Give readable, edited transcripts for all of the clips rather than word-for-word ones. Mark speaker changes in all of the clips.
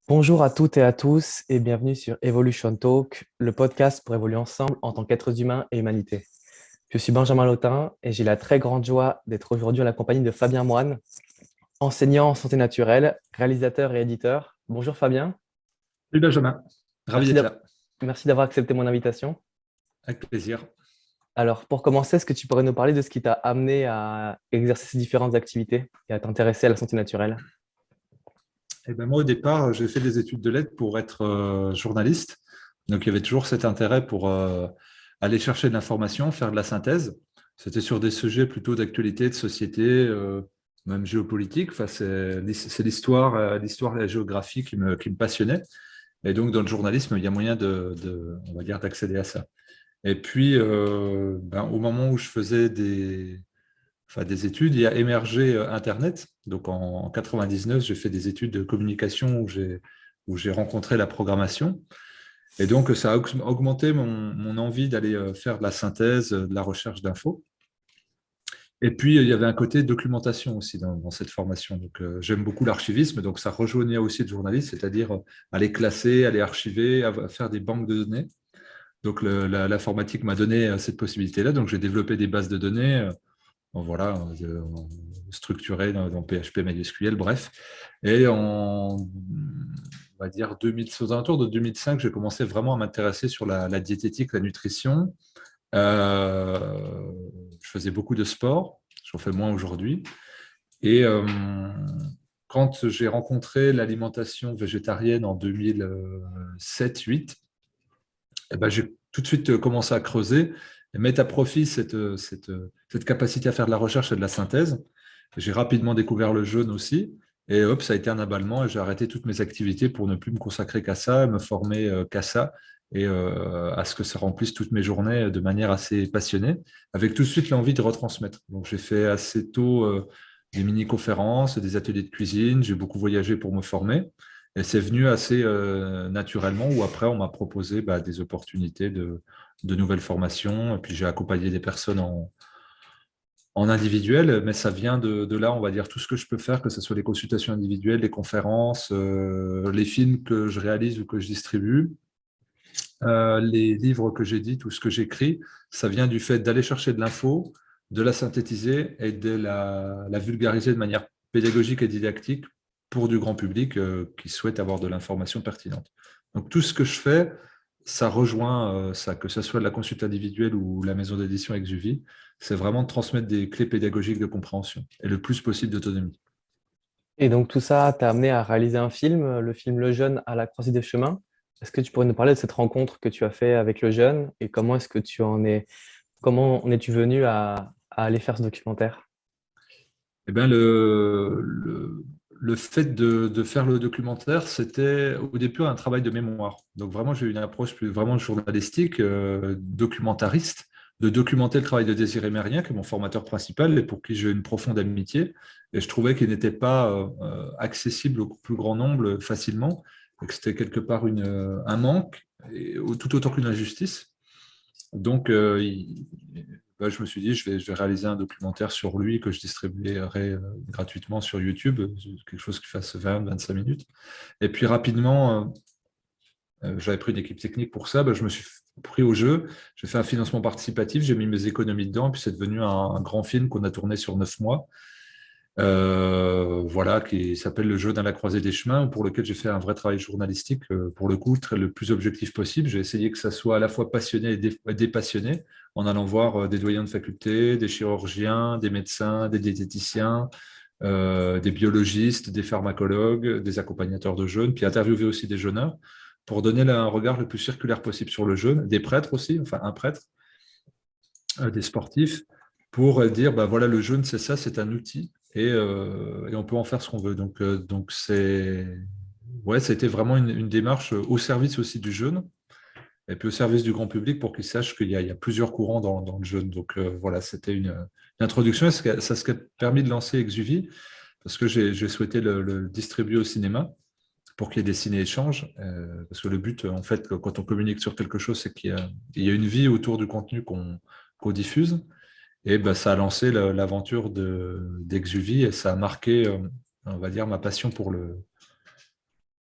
Speaker 1: Bonjour à toutes et à tous et bienvenue sur Evolution Talk, le podcast pour évoluer ensemble en tant qu'êtres humains et humanité. Je suis Benjamin Lotin et j'ai la très grande joie d'être aujourd'hui en la compagnie de Fabien Moine, enseignant en santé naturelle, réalisateur et éditeur. Bonjour Fabien,
Speaker 2: Salut Benjamin, ravi
Speaker 1: merci
Speaker 2: d'être
Speaker 1: d'a-
Speaker 2: là.
Speaker 1: merci d'avoir accepté mon invitation.
Speaker 2: Avec plaisir.
Speaker 1: Alors pour commencer, est-ce que tu pourrais nous parler de ce qui t'a amené à exercer ces différentes activités et à t'intéresser à la santé naturelle?
Speaker 2: Et ben moi, au départ, j'ai fait des études de lettres pour être journaliste. Donc, il y avait toujours cet intérêt pour aller chercher de l'information, faire de la synthèse. C'était sur des sujets plutôt d'actualité, de société, même géopolitique. Enfin, c'est l'histoire et la géographie qui me passionnaient. Et donc, dans le journalisme, il y a moyen on va dire, d'accéder à ça. Et puis, au moment où je faisais des études, il a émergé Internet. Donc en 99, j'ai fait des études de communication où j'ai rencontré la programmation. Et donc ça a augmenté mon envie d'aller faire de la synthèse, de la recherche d'infos. Et puis il y avait un côté documentation aussi dans cette formation. Donc j'aime beaucoup l'archivisme, donc ça rejoignait aussi le journalisme, c'est-à-dire aller classer, aller archiver, faire des banques de données. Donc l'informatique m'a donné cette possibilité-là. Donc j'ai développé des bases de données. Voilà, structuré dans PHP MySQL, bref. Et on va dire, aux alentours de 2005, j'ai commencé vraiment à m'intéresser sur la diététique, la nutrition. Euh, je faisais beaucoup de sport, j'en fais moins aujourd'hui. Et quand j'ai rencontré l'alimentation végétarienne en 2007-2008, eh ben, j'ai tout de suite commencé à creuser et mettre à profit cette capacité à faire de la recherche et de la synthèse. J'ai rapidement découvert le jeûne aussi. Et hop, ça a été un abalement et j'ai arrêté toutes mes activités pour ne plus me consacrer qu'à ça, me former qu'à ça et à ce que ça remplisse toutes mes journées de manière assez passionnée, avec tout de suite l'envie de retransmettre. Donc j'ai fait assez tôt des mini-conférences, des ateliers de cuisine, j'ai beaucoup voyagé pour me former. Et c'est venu assez naturellement, où après, on m'a proposé des opportunités de nouvelles formations. Et puis, j'ai accompagné des personnes en individuel, mais ça vient de là, on va dire, tout ce que je peux faire, que ce soit les consultations individuelles, les conférences, les films que je réalise ou que je distribue, les livres que j'édite tout ce que j'écris, ça vient du fait d'aller chercher de l'info, de la synthétiser et de la vulgariser de manière pédagogique et didactique pour du grand public qui souhaite avoir de l'information pertinente. Donc tout ce que je fais, ça rejoint ça, que ce soit de la consulte individuelle ou la maison d'édition Exuvie, c'est vraiment de transmettre des clés pédagogiques de compréhension et le plus possible d'autonomie.
Speaker 1: Et donc tout ça t'a amené à réaliser un film, le film Le Jeune à la croisée des chemins. Est-ce que tu pourrais nous parler de cette rencontre que tu as fait avec le jeune et comment est-ce que comment en es-tu venu à aller faire ce documentaire?
Speaker 2: Eh bien, le fait de faire le documentaire, c'était au début un travail de mémoire. Donc vraiment, j'ai eu une approche plus vraiment journalistique, documentariste, de documenter le travail de Désiré Mérien, qui est mon formateur principal et pour qui j'ai une profonde amitié. Et je trouvais qu'il n'était pas accessible au plus grand nombre facilement, et que c'était quelque part un manque, tout autant qu'une injustice. Donc, je me suis dit, je vais réaliser un documentaire sur lui que je distribuerai gratuitement sur YouTube, quelque chose qui fasse 20-25 minutes. Et puis rapidement, j'avais pris une équipe technique pour ça, je me suis pris au jeu, j'ai fait un financement participatif, j'ai mis mes économies dedans, et puis c'est devenu un grand film qu'on a tourné sur 9 mois. Voilà, qui s'appelle Le jeu dans la croisée des chemins, pour lequel j'ai fait un vrai travail journalistique, pour le coup, le plus objectif possible. J'ai essayé que ça soit à la fois passionné et dépassionné, en allant voir des doyens de faculté, des chirurgiens, des médecins, des diététiciens, des biologistes, des pharmacologues, des accompagnateurs de jeunes, puis interviewer aussi des jeûneurs, pour donner un regard le plus circulaire possible sur le jeûne, des prêtres aussi, enfin un prêtre, des sportifs, pour dire, voilà, le jeûne, c'est ça, c'est un outil, et on peut en faire ce qu'on veut. Donc ouais, ça a été vraiment une démarche au service aussi du jeûne, et puis au service du grand public pour qu'ils sachent qu'il y a plusieurs courants dans le jeûne. Donc voilà, c'était une introduction, et ça ce qui a permis de lancer Exuvie, parce que j'ai souhaité le distribuer au cinéma pour qu'il y ait des ciné-échanges, parce que le but, en fait, quand on communique sur quelque chose, c'est qu'il y a une vie autour du contenu qu'on diffuse. Et ça a lancé l'aventure d'Exuvie et ça a marqué, on va dire, ma passion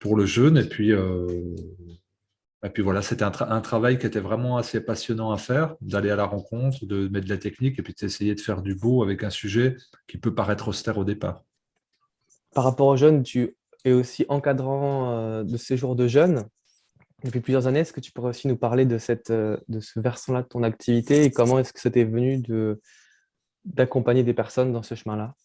Speaker 2: pour le jeûne. Et puis voilà, c'était un travail qui était vraiment assez passionnant à faire, d'aller à la rencontre, de mettre de la technique et puis d'essayer de faire du beau avec un sujet qui peut paraître austère au départ.
Speaker 1: Par rapport aux jeunes, tu es aussi encadrant de séjours de jeunes depuis plusieurs années. Est-ce que tu pourrais aussi nous parler de ce versant-là de ton activité et comment est-ce que ça t'est venu d'accompagner des personnes dans ce chemin-là?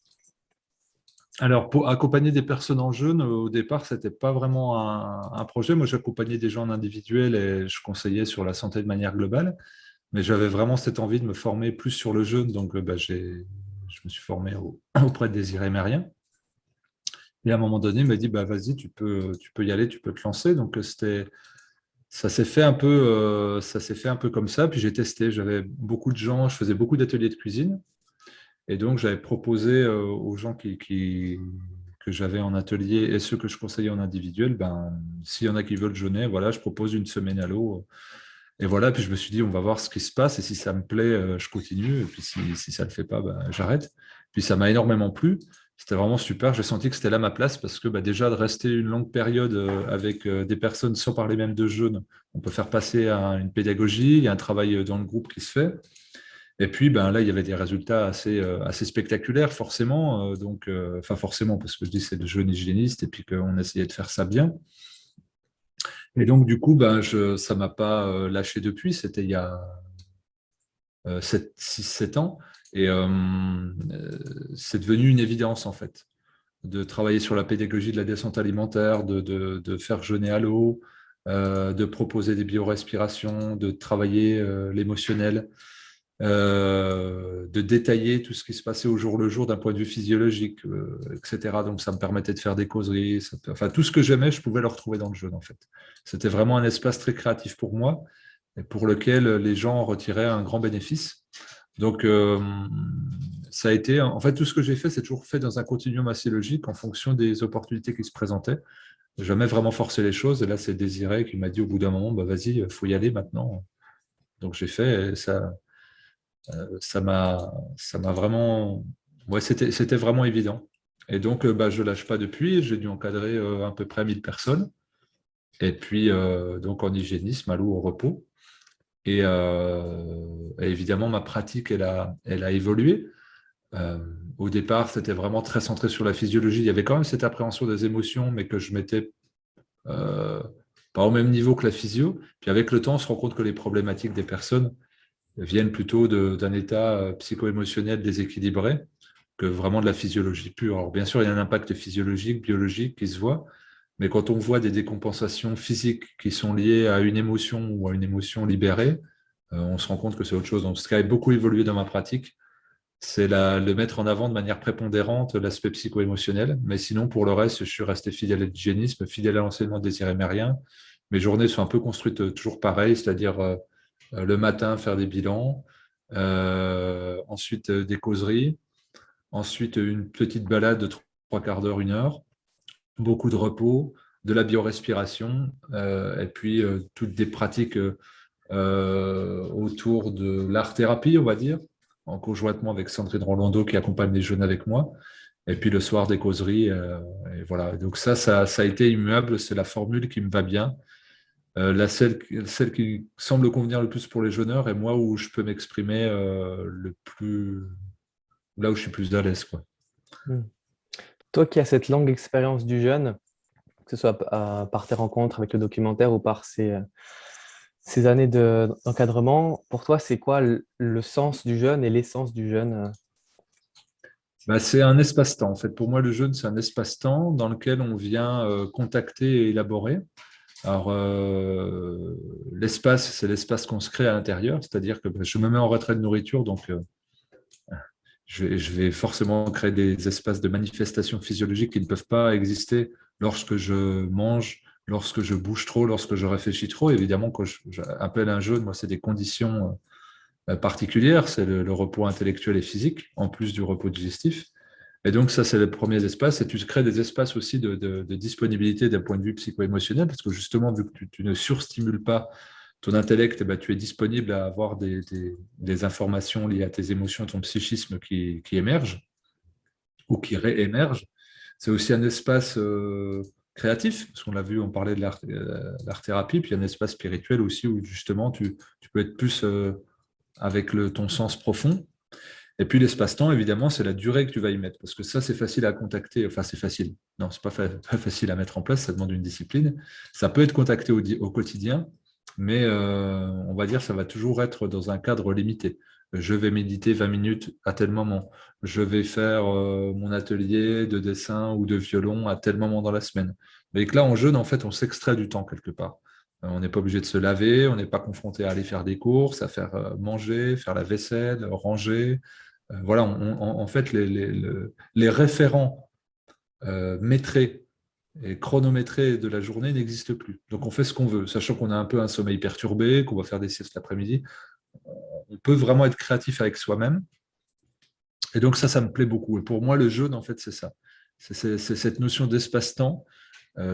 Speaker 2: Alors, pour accompagner des personnes en jeûne, au départ, ce n'était pas vraiment un projet. Moi, j'accompagnais des gens en individuel et je conseillais sur la santé de manière globale. Mais j'avais vraiment cette envie de me former plus sur le jeûne. Donc, je me suis formé auprès de Désiré Mérien. Et à un moment donné, il m'a dit, bah, vas-y, tu peux y aller, tu peux te lancer. Donc, ça s'est fait un peu comme ça. Puis j'ai testé. J'avais beaucoup de gens, je faisais beaucoup d'ateliers de cuisine. Et donc, j'avais proposé aux gens que j'avais en atelier et ceux que je conseillais en individuel, ben, s'il y en a qui veulent jeûner, voilà, je propose une semaine à l'eau. Et voilà, puis je me suis dit, on va voir ce qui se passe. Et si ça me plaît, je continue. Et puis si ça ne le fait pas, ben, j'arrête. Puis ça m'a énormément plu. C'était vraiment super. J'ai senti que c'était là ma place parce que déjà de rester une longue période avec des personnes sans parler même de jeûne, on peut faire passer à une pédagogie, il y a un travail dans le groupe qui se fait. Et puis ben, là, il y avait des résultats assez spectaculaires, forcément. Enfin, forcément, parce que je dis c'est de jeûne hygiéniste et puis qu'on essayait de faire ça bien. Et donc, du coup, ben, ça ne m'a pas lâché depuis. C'était il y a 6, 7 ans. Et c'est devenu une évidence, en fait, de travailler sur la pédagogie de la descente alimentaire, de faire jeûner à l'eau, de proposer des biorespirations, de travailler l'émotionnel, de détailler tout ce qui se passait au jour le jour d'un point de vue physiologique, etc. Donc, ça me permettait de faire des causeries. Enfin, tout ce que j'aimais, je pouvais le retrouver dans le jeûne, en fait. C'était vraiment un espace très créatif pour moi et pour lequel les gens en retiraient un grand bénéfice. Donc, ça a été, en fait, tout ce que j'ai fait, c'est toujours fait dans un continuum assez logique en fonction des opportunités qui se présentaient. Jamais vraiment forcé les choses. Et là, c'est Désiré qui m'a dit au bout d'un moment, bah, vas-y, il faut y aller maintenant. Donc, j'ai fait, et ça m'a vraiment, ouais, c'était vraiment évident. Et donc, bah, je ne lâche pas depuis. J'ai dû encadrer à peu près 1000 personnes. Et puis, donc, en hygiénisme, à l'eau, au repos. Et évidemment, ma pratique, elle a évolué. Au départ, c'était vraiment très centré sur la physiologie. Il y avait quand même cette appréhension des émotions, mais que je mettais euh, pas au même niveau que la physio. Puis avec le temps, on se rend compte que les problématiques des personnes viennent plutôt d'un état psycho-émotionnel déséquilibré que vraiment de la physiologie pure. Alors bien sûr, il y a un impact physiologique, biologique qui se voit, mais quand on voit des décompensations physiques qui sont liées à une émotion ou à une émotion libérée, on se rend compte que c'est autre chose. Donc, ce qui a beaucoup évolué dans ma pratique, c'est le mettre en avant de manière prépondérante l'aspect psycho-émotionnel. Mais sinon, pour le reste, je suis resté fidèle à l'hygiénisme, fidèle à l'enseignement de Désiré Mérien. Mes journées sont un peu construites toujours pareil, c'est-à-dire le matin, faire des bilans, ensuite des causeries, ensuite une petite balade de 3/4 d'heure, 1 heure, beaucoup de repos, de la biorespiration, et puis toutes des pratiques autour de l'art-thérapie, on va dire, en conjointement avec Sandrine Rolando qui accompagne les jeunes avec moi. Et puis le soir, des causeries. Et voilà. Donc ça a été immuable. C'est la formule qui me va bien. Celle qui semble convenir le plus pour les jeûneurs et moi où je peux m'exprimer là où je suis plus à l'aise, quoi.
Speaker 1: Hmm. Toi qui as cette longue expérience du jeûne, que ce soit par tes rencontres avec le documentaire ou par ces années d'encadrement, pour toi, c'est quoi le sens du jeûne et l'essence du jeûne?
Speaker 2: Bah, c'est un espace-temps. En fait, pour moi, le jeûne, c'est un espace-temps dans lequel on vient contacter et élaborer. Alors, l'espace, c'est l'espace qu'on se crée à l'intérieur, c'est-à-dire que bah, je me mets en retrait de nourriture, donc je vais forcément créer des espaces de manifestation physiologique qui ne peuvent pas exister lorsque je mange, lorsque je bouge trop, lorsque je réfléchis trop. Évidemment, quand j'appelle un jeûne, moi, c'est des conditions particulières, c'est le repos intellectuel et physique, en plus du repos digestif. Et donc, ça, c'est les premiers espaces. Et tu crées des espaces aussi de disponibilité d'un point de vue psycho-émotionnel, parce que justement, vu que tu ne surstimules pas ton intellect, eh ben, tu es disponible à avoir des informations liées à tes émotions, ton psychisme qui émergent ou qui réémergent. C'est aussi un espace créatif, parce qu'on l'a vu, on parlait de l'art-thérapie, puis il y a un espace spirituel aussi où justement tu peux être plus avec ton sens profond. Et puis l'espace-temps, évidemment, c'est la durée que tu vas y mettre, parce que ça, c'est facile à contacter. Enfin, c'est facile. Non, c'est pas facile à mettre en place, ça demande une discipline. Ça peut être contacté au quotidien, mais on va dire ça va toujours être dans un cadre limité. Je vais méditer 20 minutes à tel moment. Je vais faire mon atelier de dessin ou de violon à tel moment dans la semaine. Mais que là, en jeûne, en fait, on s'extrait du temps quelque part. On n'est pas obligé de se laver, on n'est pas confronté à aller faire des courses, à faire manger, faire la vaisselle, ranger. Voilà, en fait, les référents métrés et chronométrés de la journée n'existent plus. Donc, on fait ce qu'on veut, sachant qu'on a un peu un sommeil perturbé, qu'on va faire des siestes l'après-midi. On peut vraiment être créatif avec soi-même. Et donc, ça me plaît beaucoup. Et pour moi, le jeûne, en fait, c'est ça. C'est cette notion d'espace-temps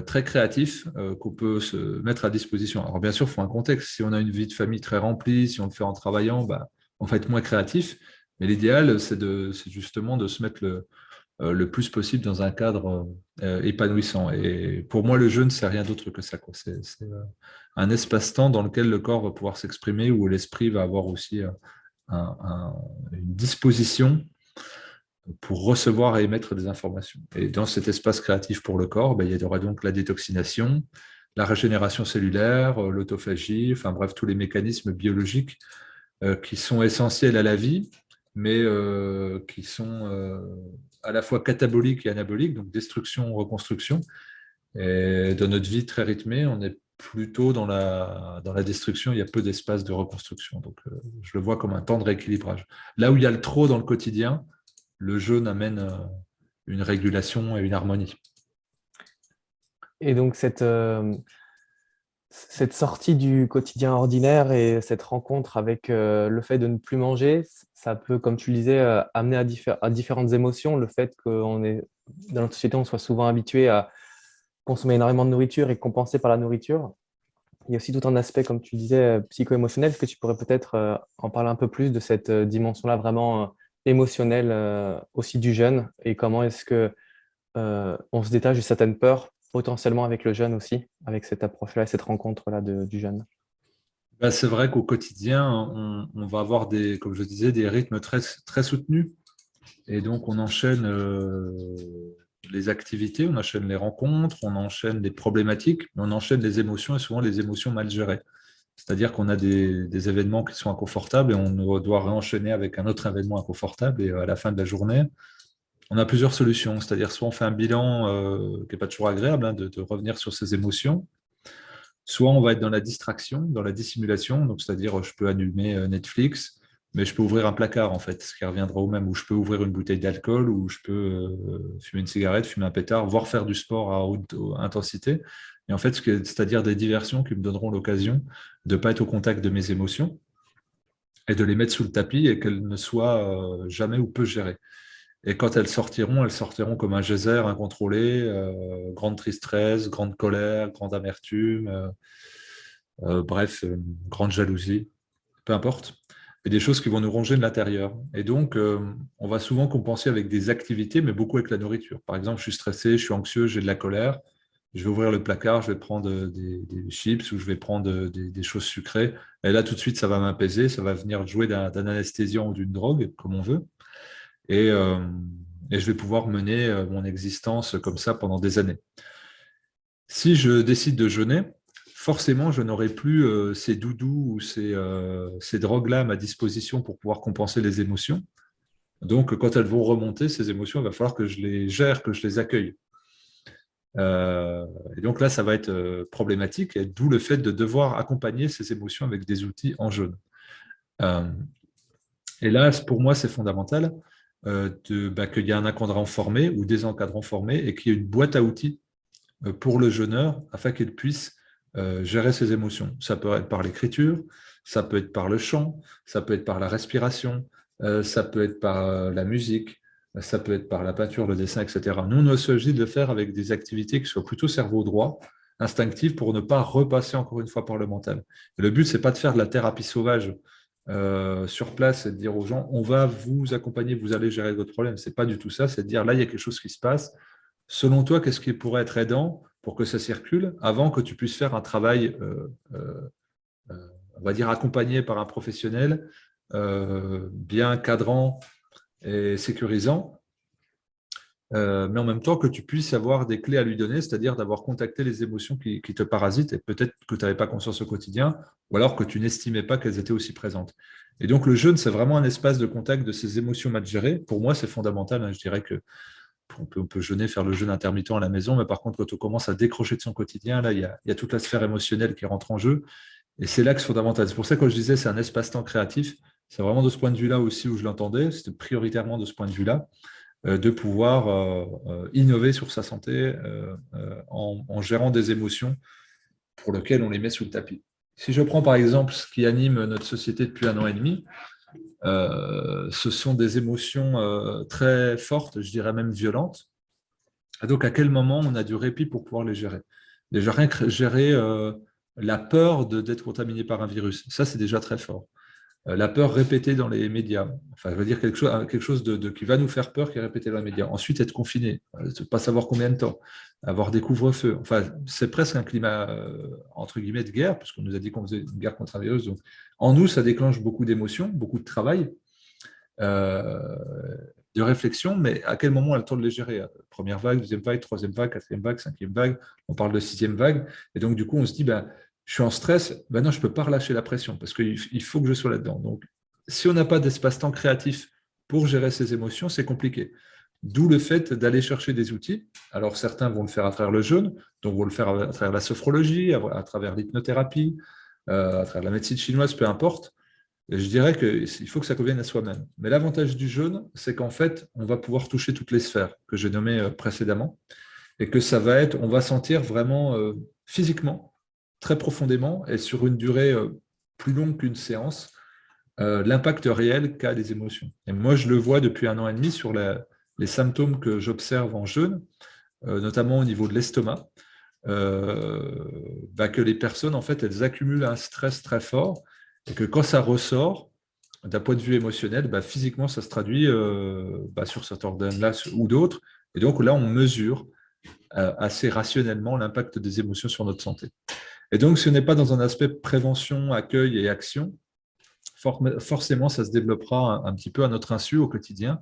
Speaker 2: très créatif qu'on peut se mettre à disposition. Alors, bien sûr, il faut un contexte. Si on a une vie de famille très remplie, si on le fait en travaillant, bah, on va être moins créatif. Mais l'idéal, c'est justement de se mettre le plus possible dans un cadre épanouissant. Et pour moi, le jeûne, c'est rien d'autre que ça, quoi. C'est un espace-temps dans lequel le corps va pouvoir s'exprimer, où l'esprit va avoir aussi une disposition pour recevoir et émettre des informations. Et dans cet espace créatif pour le corps, ben, il y aura donc la détoxination, la régénération cellulaire, l'autophagie, enfin bref, tous les mécanismes biologiques qui sont essentiels à la vie, mais qui sont à la fois cataboliques et anaboliques, donc destruction, reconstruction. Et dans notre vie très rythmée, on est plutôt dans la destruction, il y a peu d'espace de reconstruction. Donc je le vois comme un temps de rééquilibrage. Là où il y a le trop dans le quotidien, le jeûne amène une régulation et une harmonie.
Speaker 1: Et donc, cette sortie du quotidien ordinaire et cette rencontre avec le fait de ne plus manger, ça peut, comme tu le disais, amener à différentes émotions. Le fait qu'on est, dans notre société, on soit souvent habitué à consommer énormément de nourriture et compenser par la nourriture. Il y a aussi tout un aspect, comme tu disais, psycho-émotionnel. Est-ce que tu pourrais peut-être en parler un peu plus de cette dimension-là vraiment émotionnelle aussi du jeûne et comment est-ce que on se détache de certaines peurs potentiellement avec le jeûne aussi, avec cette approche-là et cette rencontre-là du jeûne.
Speaker 2: Ben, c'est vrai qu'au quotidien, on va avoir comme je disais, des rythmes très, très soutenus. Et donc, on enchaîne les activités, on enchaîne les rencontres, on enchaîne les problématiques, mais on enchaîne les émotions et souvent les émotions mal gérées. C'est-à-dire qu'on a des événements qui sont inconfortables et on doit réenchaîner avec un autre événement inconfortable. Et à la fin de la journée, on a plusieurs solutions. C'est-à-dire soit on fait un bilan qui n'est pas toujours agréable, hein, de revenir sur ses émotions, soit on va être dans la distraction, dans la dissimulation. Donc, c'est-à-dire, je peux allumer Netflix, mais je peux ouvrir un placard, en fait, ce qui reviendra au même, ou je peux ouvrir une bouteille d'alcool, ou je peux fumer une cigarette, fumer un pétard, voire faire du sport à haute intensité. Et en fait, c'est-à-dire des diversions qui me donneront l'occasion de ne pas être au contact de mes émotions et de les mettre sous le tapis et qu'elles ne soient jamais ou peu gérées. Et quand elles sortiront comme un geyser incontrôlé, grande tristesse, grande colère, grande amertume, bref, grande jalousie, peu importe. Et des choses qui vont nous ronger de l'intérieur. Et donc, on va souvent compenser avec des activités, mais beaucoup avec la nourriture. Par exemple, je suis stressé, je suis anxieux, j'ai de la colère. Je vais ouvrir le placard, je vais prendre des chips ou je vais prendre des choses sucrées. Et là, tout de suite, ça va m'apaiser, ça va venir jouer d'un anesthésiant ou d'une drogue, comme on veut. Et, euh, et je vais pouvoir mener mon existence comme ça pendant des années. Si je décide de jeûner, forcément, je n'aurai plus ces doudous ou ces drogues-là à ma disposition pour pouvoir compenser les émotions. Donc, quand elles vont remonter, ces émotions, il va falloir que je les gère, que je les accueille. Et donc là, ça va être problématique, et d'où le fait de devoir accompagner ces émotions avec des outils en jeûne. Euh, et là, pour moi, c'est fondamental qu'il y ait un encadrant formé ou des encadrants formés et qu'il y ait une boîte à outils pour le jeûneur afin qu'il puisse gérer ses émotions. Ça peut être par l'écriture, ça peut être par le chant, ça peut être par la respiration, ça peut être par la musique, ça peut être par la peinture, le dessin, etc. Nous, on s'agit de le faire avec des activités qui soient plutôt cerveau droit, instinctives, pour ne pas repasser encore une fois par le mental. Et le but, c'est pas de faire de la thérapie sauvage sur place et de dire aux gens, on va vous accompagner, vous allez gérer votre problème. C'est pas du tout ça, c'est de dire, là, il y a quelque chose qui se passe. Selon toi, qu'est-ce qui pourrait être aidant? pour que ça circule, avant que tu puisses faire un travail, on va dire, accompagné par un professionnel, bien cadrant et sécurisant, mais en même temps que tu puisses avoir des clés à lui donner, c'est-à-dire d'avoir contacté les émotions qui te parasitent et peut-être que tu n'avais pas conscience au quotidien, ou alors que tu n'estimais pas qu'elles étaient aussi présentes. Et donc le jeûne, c'est vraiment un espace de contact de ces émotions mal gérées. Pour moi, c'est fondamental, hein. Je dirais que on peut jeûner, faire le jeûne intermittent à la maison, mais par contre, quand on commence à décrocher de son quotidien, là, il y a toute la sphère émotionnelle qui rentre en jeu. Et c'est là que c'est fondamental. C'est pour ça que je disais, c'est un espace-temps créatif. C'est vraiment de ce point de vue-là aussi où je l'entendais. C'était prioritairement de ce point de vue-là, de pouvoir innover sur sa santé en gérant des émotions pour lesquelles on les met sous le tapis. Si je prends par exemple ce qui anime notre société depuis 1 an et demi, ce sont des émotions très fortes, je dirais même violentes. Et donc, à quel moment on a du répit pour pouvoir les gérer? Déjà, rien que gérer la peur d'être contaminé par un virus, ça c'est déjà très fort. La peur répétée dans les médias, enfin, je veux dire quelque chose qui va nous faire peur qui est répété dans les médias. Ensuite, être confiné, ne pas savoir combien de temps, avoir des couvre-feux. Enfin, c'est presque un climat, entre guillemets, de guerre, puisqu'on nous a dit qu'on faisait une guerre contre un virus. Donc, en nous, ça déclenche beaucoup d'émotions, beaucoup de travail, euh, de réflexion, mais à quel moment on a le temps de les gérer? Première vague, deuxième vague, troisième vague, quatrième vague, cinquième vague, on parle de sixième vague. Et donc, du coup, on se dit, ben, je suis en stress, ben non, je ne peux pas relâcher la pression parce qu'il faut que je sois là-dedans. Donc, si on n'a pas d'espace-temps créatif pour gérer ces émotions, c'est compliqué. D'où le fait d'aller chercher des outils. Alors, certains vont le faire à travers le jeûne, donc vont le faire à travers la sophrologie, à travers l'hypnothérapie, à travers la médecine chinoise, peu importe. Et je dirais qu'il faut que ça convienne à soi-même. Mais l'avantage du jeûne, c'est qu'en fait, on va pouvoir toucher toutes les sphères que j'ai nommées précédemment et que ça va être, on va sentir vraiment physiquement, très profondément et sur une durée plus longue qu'une séance, l'impact réel qu'a les émotions. Et moi, je le vois depuis 1 an et demi sur les symptômes que j'observe en jeûne, notamment au niveau de l'estomac, que les personnes, en fait, elles accumulent un stress très fort et que quand ça ressort, d'un point de vue émotionnel, physiquement, ça se traduit sur cet organe-là ou d'autres. Et donc là, on mesure assez rationnellement l'impact des émotions sur notre santé. Et donc, ce n'est pas dans un aspect prévention, accueil et action, forcément, ça se développera un petit peu à notre insu au quotidien.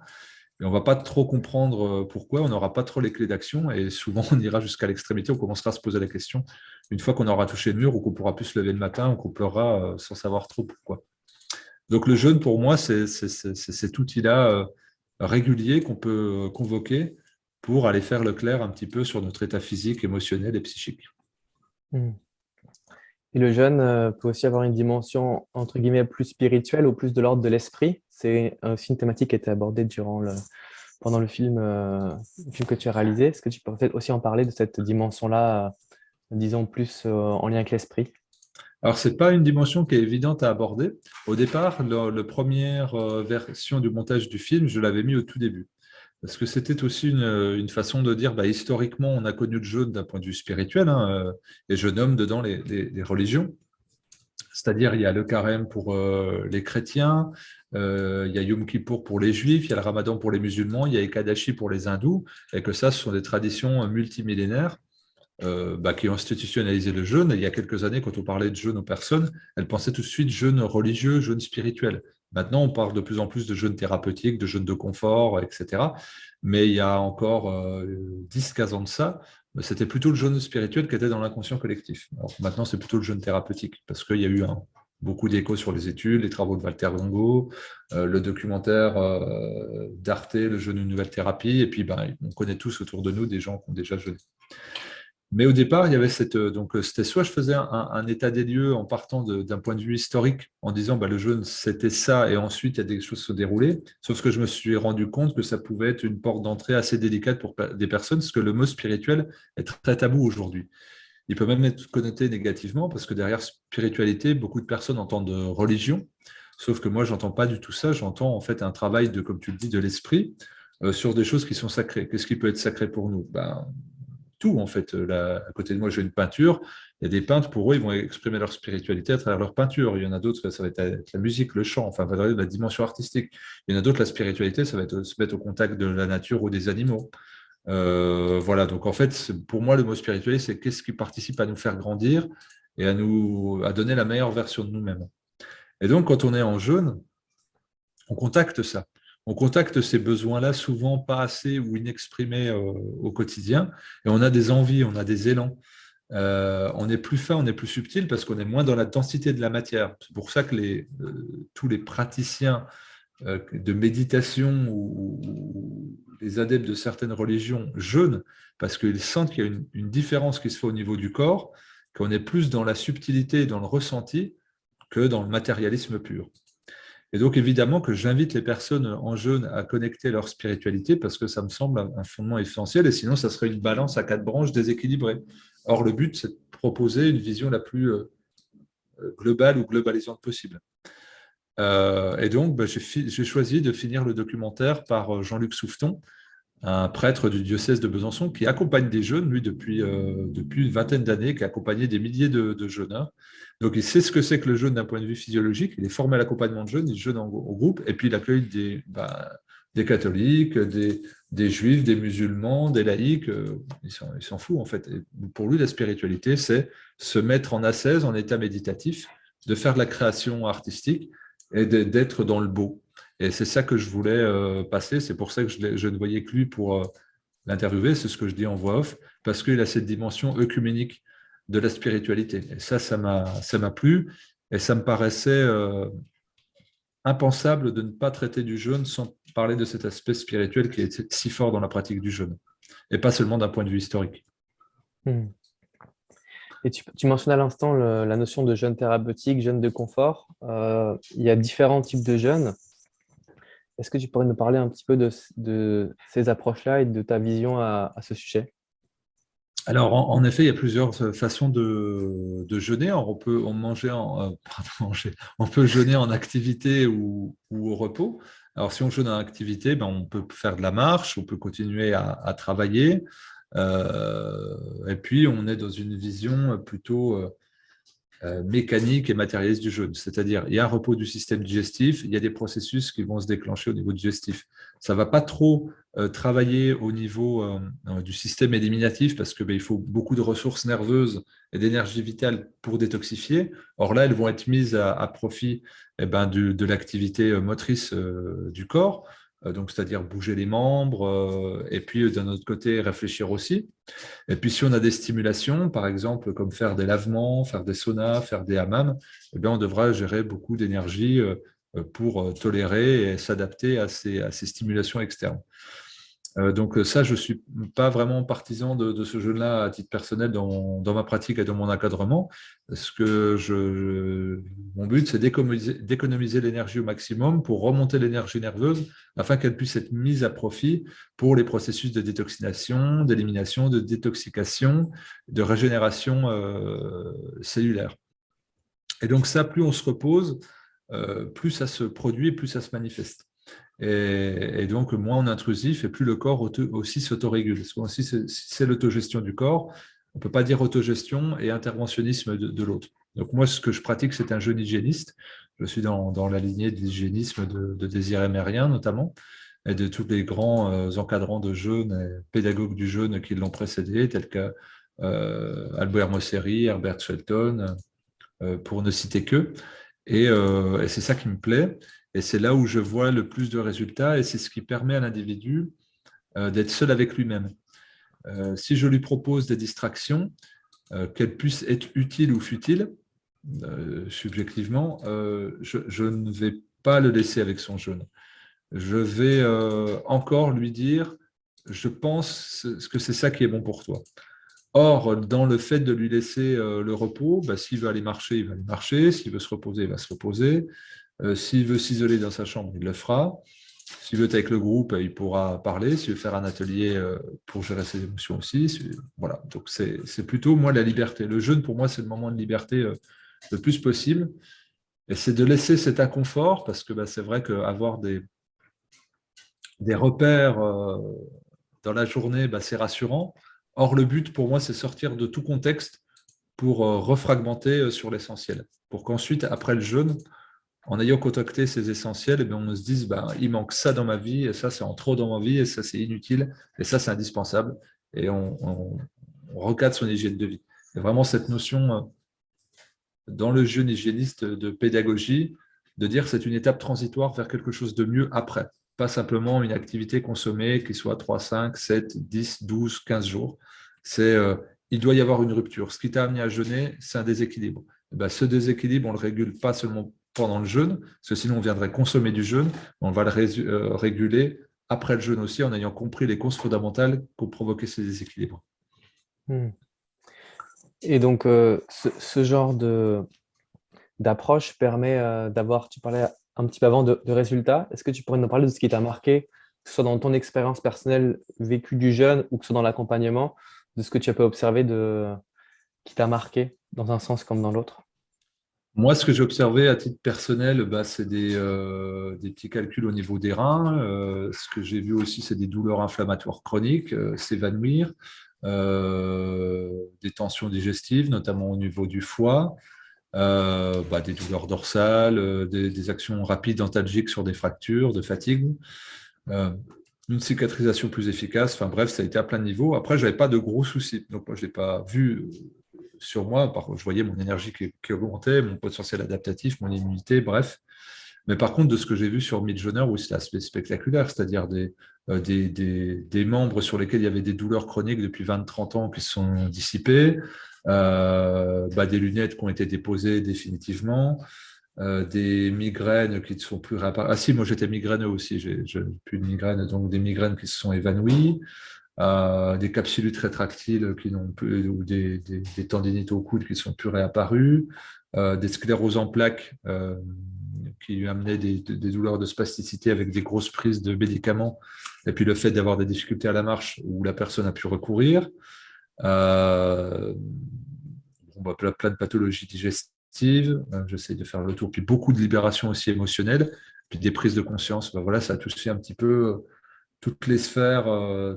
Speaker 2: Et on ne va pas trop comprendre pourquoi, on n'aura pas trop les clés d'action et souvent on ira jusqu'à l'extrémité, on commencera à se poser la question une fois qu'on aura touché le mur ou qu'on pourra plus se lever le matin ou qu'on pleurera sans savoir trop pourquoi. Donc le jeûne, pour moi, c'est cet outil-là régulier qu'on peut convoquer pour aller faire le clair un petit peu sur notre état physique, émotionnel et psychique.
Speaker 1: Hmm. Et le jeûne peut aussi avoir une dimension, entre guillemets, plus spirituelle ou plus de l'ordre de l'esprit. C'est aussi une thématique qui a été abordée pendant le film que tu as réalisé. Est-ce que tu peux peut-être aussi en parler de cette dimension-là, disons, plus en lien avec l'esprit?
Speaker 2: Alors, ce n'est pas une dimension qui est évidente à aborder. Au départ, la première version du montage du film, je l'avais mis au tout début. Parce que c'était aussi une façon de dire, historiquement, on a connu le jeûne d'un point de vue spirituel, hein, et je nomme dedans les religions. C'est-à-dire, il y a le carême pour les chrétiens, il y a Yom Kippour pour les juifs, il y a le ramadan pour les musulmans, il y a Ekadashi pour les hindous, et que ça, ce sont des traditions multimillénaires qui ont institutionnalisé le jeûne. Et il y a quelques années, quand on parlait de jeûne aux personnes, elles pensaient tout de suite jeûne religieux, jeûne spirituel. Maintenant, on parle de plus en plus de jeûne thérapeutique, de jeûne de confort, etc. Mais il y a encore 10-15 ans de ça, c'était plutôt le jeûne spirituel qui était dans l'inconscient collectif. Alors maintenant, c'est plutôt le jeûne thérapeutique, parce qu'il y a eu beaucoup d'échos sur les études, les travaux de Walter Longo, le documentaire d'Arte, le jeûne une nouvelle thérapie, et puis on connaît tous autour de nous des gens qui ont déjà jeûné. Mais au départ, il y avait c'était soit je faisais un état des lieux en partant d'un point de vue historique, en disant le jeûne c'était ça, et ensuite il y a des choses se déroulaient. Sauf que je me suis rendu compte que ça pouvait être une porte d'entrée assez délicate pour des personnes, parce que le mot spirituel est très tabou aujourd'hui. Il peut même être connoté négativement, parce que derrière spiritualité, beaucoup de personnes entendent religion. Sauf que moi, j'entends pas du tout ça. J'entends en fait un travail comme tu le dis, de l'esprit sur des choses qui sont sacrées. Qu'est-ce qui peut être sacré pour nous? Tout, en fait. Là, à côté de moi, j'ai une peinture. Il y a des peintres, pour eux, ils vont exprimer leur spiritualité à travers leur peinture. Il y en a d'autres, ça va être la musique, le chant, enfin, la dimension artistique. Il y en a d'autres, la spiritualité, ça va être se mettre au contact de la nature ou des animaux. Voilà, donc en fait, pour moi, le mot spiritualité, c'est qu'est-ce qui participe à nous faire grandir et à donner la meilleure version de nous-mêmes. Et donc, quand on est en jeûne, on contacte ça. On contacte ces besoins-là, souvent pas assez ou inexprimés au quotidien, et on a des envies, on a des élans. On est plus fin, on est plus subtil parce qu'on est moins dans la densité de la matière. C'est pour ça que tous les praticiens de méditation ou les adeptes de certaines religions jeûnent parce qu'ils sentent qu'il y a une différence qui se fait au niveau du corps, qu'on est plus dans la subtilité et dans le ressenti que dans le matérialisme pur. Et donc, évidemment, que j'invite les personnes en jeûne à connecter leur spiritualité parce que ça me semble un fondement essentiel et sinon, ça serait une balance à quatre branches déséquilibrée. Or, le but, c'est de proposer une vision la plus globale ou globalisante possible. Et donc, j'ai choisi de finir le documentaire par Jean-Luc Souffeton, un prêtre du diocèse de Besançon qui accompagne des jeunes, lui, depuis une vingtaine d'années, qui a accompagné des milliers de jeûneurs. Donc, il sait ce que c'est que le jeûne d'un point de vue physiologique. Il est formé à l'accompagnement de jeunes, il jeûne au groupe, et puis il accueille des catholiques, des juifs, des musulmans, des laïcs. Il s'en fout, en fait. Et pour lui, la spiritualité, c'est se mettre en ascèse, en état méditatif, de faire de la création artistique et d'être dans le beau. Et c'est ça que je voulais passer. C'est pour ça que je ne voyais que lui pour l'interviewer. C'est ce que je dis en voix off, parce qu'il a cette dimension œcuménique de la spiritualité. Et ça m'a plu. Et ça me paraissait impensable de ne pas traiter du jeûne sans parler de cet aspect spirituel qui est si fort dans la pratique du jeûne. Et pas seulement d'un point de vue historique.
Speaker 1: Hmm. Et tu mentionnes à l'instant la notion de jeûne thérapeutique, jeûne de confort. Il y a différents types de jeûnes. Est-ce que tu pourrais nous parler un petit peu de ces approches-là et de ta vision à ce sujet?
Speaker 2: Alors, en effet, il y a plusieurs façons de jeûner. Alors, on peut jeûner en activité ou au repos. Alors, si on jeûne en activité, on peut faire de la marche, on peut continuer à travailler. Et puis, on est dans une vision plutôt mécanique et matérialiste du jeûne. C'est-à-dire, il y a un repos du système digestif, il y a des processus qui vont se déclencher au niveau digestif. Ça ne va pas trop travailler au niveau du système éliminatif parce que il faut beaucoup de ressources nerveuses et d'énergie vitale pour détoxifier. Or là, elles vont être mises à profit de l'activité motrice du corps, donc c'est-à-dire bouger les membres, et puis d'un autre côté, réfléchir aussi. Et puis, si on a des stimulations, par exemple, comme faire des lavements, faire des saunas, faire des hammams, on devra gérer beaucoup d'énergie pour tolérer et s'adapter à ces stimulations externes. Donc ça, je ne suis pas vraiment partisan de ce jeu-là à titre personnel dans ma pratique et dans mon encadrement. Mon but, c'est d'économiser l'énergie au maximum pour remonter l'énergie nerveuse afin qu'elle puisse être mise à profit pour les processus de détoxination, d'élimination, de détoxication, de régénération cellulaire. Et donc ça, plus on se repose, plus ça se produit, plus ça se manifeste. Et donc, moins on est intrusif et plus le corps aussi s'autorégule. Si c'est l'autogestion du corps, on ne peut pas dire autogestion et interventionnisme de l'autre. Donc, moi, ce que je pratique, c'est un jeûne hygiéniste. Je suis dans la lignée de l'hygiénisme de Désiré Mérien, notamment, et de tous les grands encadrants de jeûne et pédagogues du jeûne qui l'ont précédé, tels que Albert Mosseri, Herbert Shelton, pour ne citer qu'eux. Et c'est ça qui me plaît. Et c'est là où je vois le plus de résultats et c'est ce qui permet à l'individu d'être seul avec lui-même. Si je lui propose des distractions, qu'elles puissent être utiles ou futiles, subjectivement, je ne vais pas le laisser avec son jeûne. Je vais encore lui dire, je pense que c'est ça qui est bon pour toi. Or, dans le fait de lui laisser le repos, s'il veut aller marcher, il va aller marcher. S'il veut se reposer, il va se reposer. S'il veut s'isoler dans sa chambre, il le fera. S'il veut être avec le groupe, il pourra parler. S'il veut faire un atelier pour gérer ses émotions aussi. Voilà. Donc, c'est plutôt, moi, la liberté. Le jeûne, pour moi, c'est le moment de liberté le plus possible. Et c'est de laisser cet inconfort, parce que c'est vrai qu'avoir des repères dans la journée, c'est rassurant. Or, le but, pour moi, c'est sortir de tout contexte pour refragmenter sur l'essentiel. Pour qu'ensuite, après le jeûne, en ayant contacté ces essentiels, eh bien, on se dise, il manque ça dans ma vie, et ça, c'est en trop dans ma vie, et ça, c'est inutile, et ça, c'est indispensable. Et on recadre son hygiène de vie. Il y a vraiment cette notion dans le jeûne hygiéniste de pédagogie, de dire que c'est une étape transitoire vers quelque chose de mieux après. Pas simplement une activité consommée qui soit 3, 5, 7, 10, 12, 15 jours. Il doit y avoir une rupture. Ce qui t'a amené à jeûner, c'est un déséquilibre. Ce déséquilibre, on ne le régule pas seulement pendant le jeûne, parce que sinon on viendrait consommer du jeûne, on va le réguler après le jeûne aussi, en ayant compris les causes fondamentales qui ont provoqué ces déséquilibres.
Speaker 1: Hmm. Et donc, ce genre d'approche permet d'avoir, tu parlais un petit peu avant de résultats. Est-ce que tu pourrais nous parler de ce qui t'a marqué, que ce soit dans ton expérience personnelle vécue du jeûne ou que ce soit dans l'accompagnement, de ce que tu as pu observer qui t'a marqué dans un sens comme dans l'autre?
Speaker 2: Moi, ce que j'ai observé à titre personnel, c'est des petits calculs au niveau des reins. Ce que j'ai vu aussi, c'est des douleurs inflammatoires chroniques, s'évanouir, des tensions digestives, notamment au niveau du foie, des douleurs dorsales, des actions rapides antalgiques sur des fractures, de fatigue, euh, une cicatrisation plus efficace. Enfin bref, ça a été à plein de niveaux. Après, je n'avais pas de gros soucis. Donc, moi, je n'ai pas vu sur moi. Par contre, je voyais mon énergie qui augmentait, mon potentiel adaptatif, mon immunité, bref. Mais par contre, de ce que j'ai vu sur Midjourney, oui, c'est assez spectaculaire, c'est-à-dire des membres sur lesquels il y avait des douleurs chroniques depuis 20-30 ans qui se sont dissipées, des lunettes qui ont été déposées définitivement, des migraines qui ne sont plus réapparues. Ah si, moi j'étais migraineux aussi, j'ai plus de migraines, donc des migraines qui se sont évanouies, des capsulites rétractiles qui n'ont plus, ou des tendinites au coude qui ne sont plus réapparues, des scléroses en plaques qui lui amenaient des douleurs de spasticité avec des grosses prises de médicaments, et puis le fait d'avoir des difficultés à la marche où la personne a pu recourir. Plein de pathologies digestives, j'essaie de faire le tour, puis beaucoup de libération aussi émotionnelle, puis des prises de conscience. Voilà, ça a touché un petit peu toutes les sphères,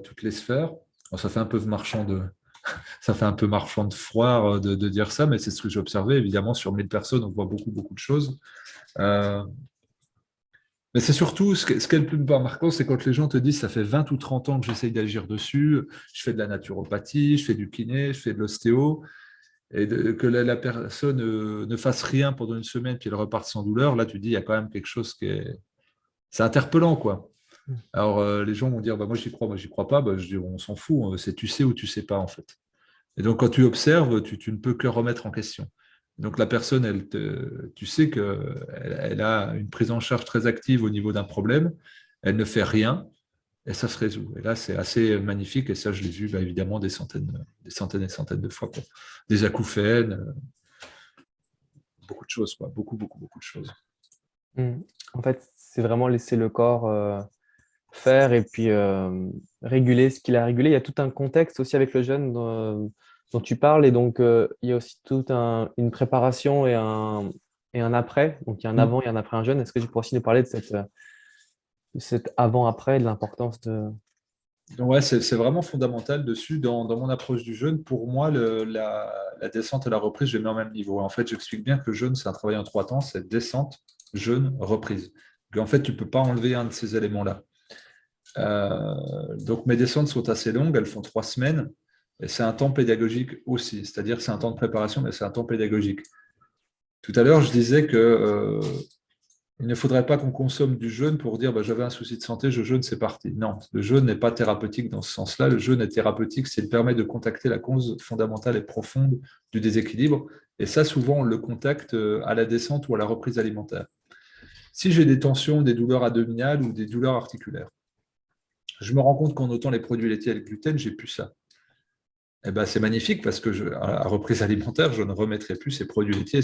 Speaker 2: toutes les sphères. Bon, ça fait un peu ça fait un peu marchand de foire de dire ça, mais c'est ce que j'ai observé. Évidemment, sur 1000 personnes, on voit beaucoup, beaucoup de choses. Euh, mais c'est surtout, ce qui est le plus marquant, c'est quand les gens te disent, ça fait 20 ou 30 ans que j'essaye d'agir dessus, je fais de la naturopathie, je fais du kiné, je fais de l'ostéo, et que la personne ne fasse rien pendant une semaine, puis elle reparte sans douleur, là, tu dis, il y a quand même quelque chose qui est... C'est interpellant, quoi. Alors, les gens vont dire, moi j'y crois pas, je dis, on s'en fout, c'est tu sais ou tu sais pas, en fait. Et donc, quand tu observes, tu ne peux que remettre en question. Donc, la personne, tu sais qu'elle a une prise en charge très active au niveau d'un problème, elle ne fait rien, et ça se résout. Et là, c'est assez magnifique, et ça, je l'ai vu évidemment des centaines et des centaines de fois, quoi. Des acouphènes, beaucoup de choses, quoi. Beaucoup, beaucoup, beaucoup de choses.
Speaker 1: Hmm. En fait, c'est vraiment laisser le corps faire et puis réguler ce qu'il a régulé. Il y a tout un contexte aussi avec le jeûne dont tu parles et donc il y a aussi une préparation et un après. Donc il y a un
Speaker 2: Mm.
Speaker 1: avant et un après un jeûne. Est-ce que tu pourrais aussi nous parler de cet avant-après, de l'importance de...
Speaker 2: Donc, ouais, c'est vraiment fondamental dessus. Dans mon approche du jeûne, pour moi, la descente et la reprise, je les mets au même niveau. En fait, j'explique bien que le jeûne, c'est un travail en trois temps, c'est descente, jeûne, reprise. En fait, tu ne peux pas enlever un de ces éléments-là. Donc mes descentes sont assez longues, elles font 3 semaines, et c'est un temps pédagogique aussi, c'est-à-dire que c'est un temps de préparation, mais c'est un temps pédagogique. Tout à l'heure, je disais que il ne faudrait pas qu'on consomme du jeûne pour dire j'avais un souci de santé, je jeûne, c'est parti. Non, le jeûne n'est pas thérapeutique dans ce sens-là. Le jeûne est thérapeutique s'il permet de contacter la cause fondamentale et profonde du déséquilibre. Et ça, souvent, on le contacte à la descente ou à la reprise alimentaire. Si j'ai des tensions, des douleurs abdominales ou des douleurs articulaires, je me rends compte qu'en notant les produits laitiers avec gluten, j'ai plus ça. Eh ben, c'est magnifique parce que à reprise alimentaire, je ne remettrai plus ces produits laitiers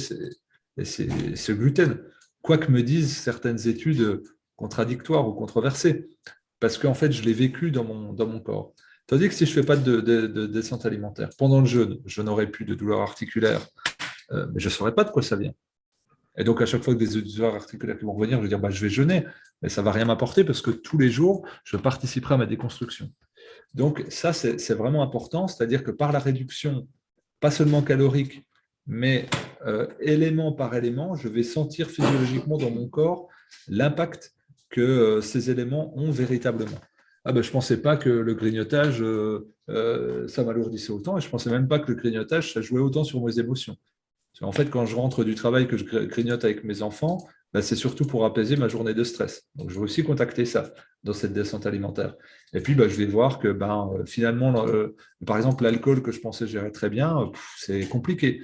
Speaker 2: et ce gluten. Quoique me disent certaines études contradictoires ou controversées, parce qu'en fait, je l'ai vécu dans mon corps. Tandis que si je ne fais pas de descente alimentaire pendant le jeûne, je n'aurai plus de douleurs articulaires, mais je ne saurais pas de quoi ça vient. Et donc, à chaque fois que des douleurs articulaires qui vont revenir, je vais dire je vais jeûner, mais ça ne va rien m'apporter parce que tous les jours, je participerai à ma déconstruction. Donc ça, c'est vraiment important, c'est-à-dire que par la réduction, pas seulement calorique, mais élément par élément, je vais sentir physiologiquement dans mon corps l'impact que ces éléments ont véritablement. Ah ben, je ne pensais pas que le grignotage, ça m'alourdissait autant, et je ne pensais même pas que le grignotage, ça jouait autant sur mes émotions. En fait, quand je rentre du travail, que je grignote avec mes enfants, ben, c'est surtout pour apaiser ma journée de stress. Donc, je vais aussi contacter ça dans cette descente alimentaire. Et puis, ben, je vais voir que finalement, par exemple, l'alcool que je pensais gérer très bien, c'est compliqué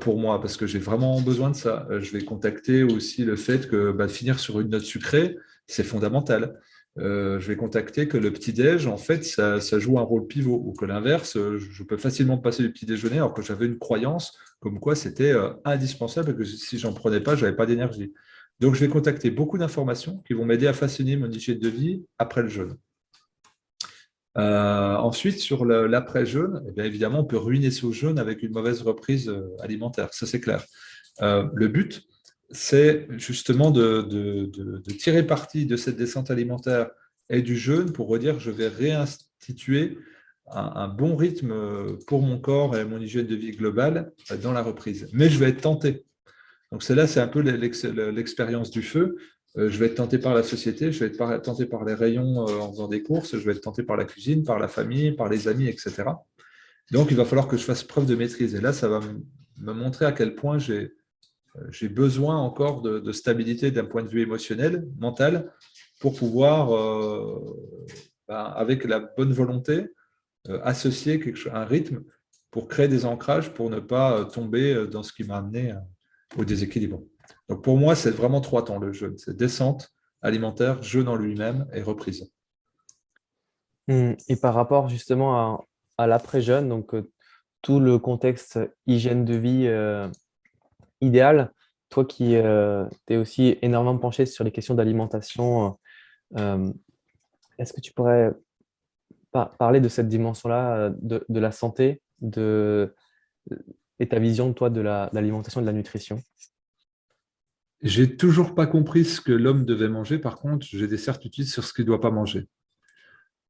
Speaker 2: pour moi parce que j'ai vraiment besoin de ça. Je vais contacter aussi le fait que finir sur une note sucrée, c'est fondamental. Je vais contacter que le petit-déj, en fait, ça joue un rôle pivot, ou que l'inverse, je peux facilement passer du petit déjeuner alors que j'avais une croyance comme quoi c'était indispensable et que si j'en prenais pas, je n'avais pas d'énergie. Donc, je vais contacter beaucoup d'informations qui vont m'aider à façonner mon hygiène de vie après le jeûne. Ensuite, sur l'après-jeûne, eh bien, évidemment, on peut ruiner ce jeûne avec une mauvaise reprise alimentaire, ça c'est clair. Le but, c'est justement de tirer parti de cette descente alimentaire et du jeûne pour redire je vais réinstituer un bon rythme pour mon corps et mon hygiène de vie globale dans la reprise. Mais je vais être tenté. Donc c'est un peu l'expérience du feu. Je vais être tenté par la société, je vais être tenté par les rayons en faisant des courses, je vais être tenté par la cuisine, par la famille, par les amis, etc. Donc il va falloir que je fasse preuve de maîtrise. Et là, ça va me montrer à quel point j'ai besoin encore de stabilité d'un point de vue émotionnel, mental, pour pouvoir, avec la bonne volonté, associer un rythme pour créer des ancrages, pour ne pas tomber dans ce qui m'a amené au déséquilibre. Donc pour moi, c'est vraiment 3 temps le jeûne. C'est descente alimentaire, jeûne en lui-même et reprise.
Speaker 1: Et par rapport justement à l'après-jeûne, donc tout le contexte hygiène de vie idéal, toi qui t'es aussi énormément penché sur les questions d'alimentation, euh, est-ce que tu pourrais parler de cette dimension-là, de la santé, et ta vision, toi, de l'alimentation et de la nutrition?
Speaker 2: J'ai toujours pas compris ce que l'homme devait manger. Par contre, j'ai des certitudes sur ce qu'il ne doit pas manger.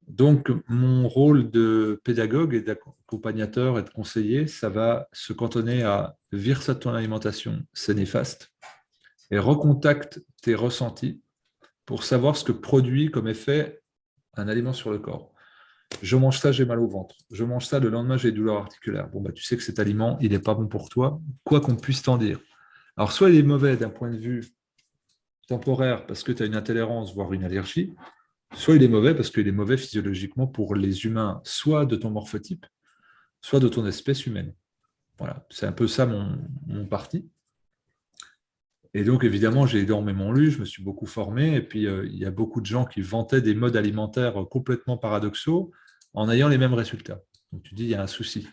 Speaker 2: Donc, mon rôle de pédagogue et d'accompagnateur et de conseiller, ça va se cantonner à vire ça de ton alimentation, c'est néfaste, et recontacte tes ressentis pour savoir ce que produit comme effet un aliment sur le corps. Je mange ça, j'ai mal au ventre. Je mange ça, le lendemain, j'ai des douleurs articulaires. Bon, tu sais que cet aliment, il n'est pas bon pour toi, quoi qu'on puisse t'en dire. Alors, soit il est mauvais d'un point de vue temporaire parce que tu as une intolérance, voire une allergie, soit il est mauvais parce qu'il est mauvais physiologiquement pour les humains, soit de ton morphotype, soit de ton espèce humaine. Voilà, c'est un peu ça mon parti. Et donc, évidemment, j'ai énormément lu, je me suis beaucoup formé, et puis il y a beaucoup de gens qui vantaient des modes alimentaires complètement paradoxaux en ayant les mêmes résultats. Donc, tu dis, il y a un souci.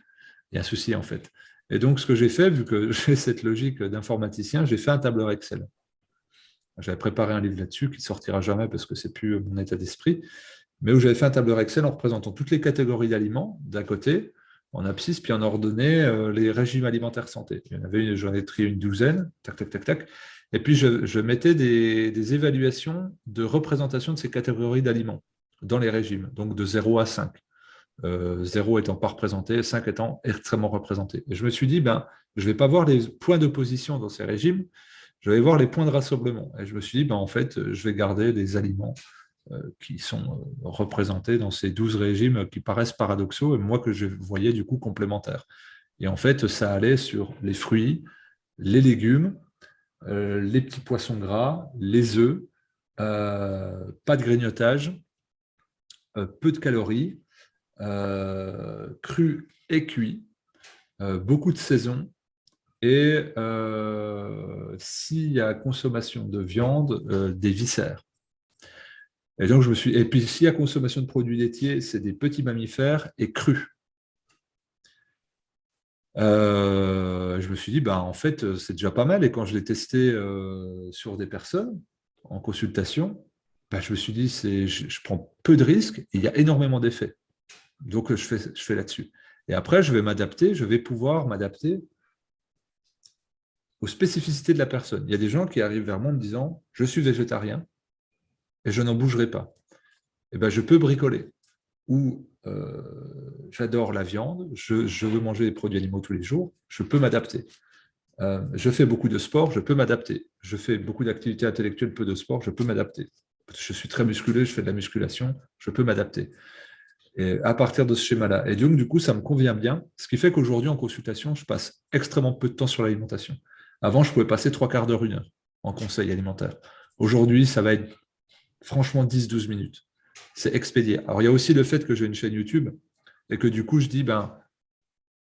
Speaker 2: Il y a un souci, en fait. Et donc, ce que j'ai fait, vu que j'ai cette logique d'informaticien, j'ai fait un tableur Excel. J'avais préparé un livre là-dessus qui ne sortira jamais parce que ce n'est plus mon état d'esprit, mais où j'avais fait un tableur Excel en représentant toutes les catégories d'aliments d'un côté, en abscisse, puis en ordonnée les régimes alimentaires santé. J'en ai trié une douzaine, tac, tac, tac, tac. Et puis, je mettais des évaluations de représentation de ces catégories d'aliments dans les régimes, donc de 0 à 5. 0 étant pas représenté, 5 étant extrêmement représenté. Et je me suis dit, je ne vais pas voir les points d'opposition dans ces régimes, je vais voir les points de rassemblement. Et je me suis dit, en fait, je vais garder des aliments qui sont représentés dans ces 12 régimes qui paraissent paradoxaux et moi que je voyais du coup complémentaires. Et en fait, ça allait sur les fruits, les légumes, les petits poissons gras, les œufs, pas de grignotage, peu de calories, cru et cuit, beaucoup de saison. Et s'il y a consommation de viande, des viscères. Et donc, et puis, s'il y a consommation de produits laitiers, c'est des petits mammifères et crus. Je me suis dit, en fait, c'est déjà pas mal. Et quand je l'ai testé sur des personnes en consultation, je me suis dit, je prends peu de risques et il y a énormément d'effets. Donc, je fais là-dessus. Et après, je vais pouvoir m'adapter aux spécificités de la personne. Il y a des gens qui arrivent vers moi en me disant, je suis végétarien et je n'en bougerai pas. Et je peux bricoler. Ou j'adore la viande, je veux manger des produits animaux tous les jours, je peux m'adapter. Je fais beaucoup de sport, je peux m'adapter. Je fais beaucoup d'activités intellectuelles, peu de sport, je peux m'adapter. Je suis très musculeux, je fais de la musculation, je peux m'adapter. Et à partir de ce schéma-là. Et donc, du coup, ça me convient bien. Ce qui fait qu'aujourd'hui, en consultation, je passe extrêmement peu de temps sur l'alimentation. Avant, je pouvais passer 3/4 d'heure, 1 heure en conseil alimentaire. Aujourd'hui, ça va être franchement 10-12 minutes. C'est expédié. Alors, il y a aussi le fait que j'ai une chaîne YouTube et que du coup, je dis,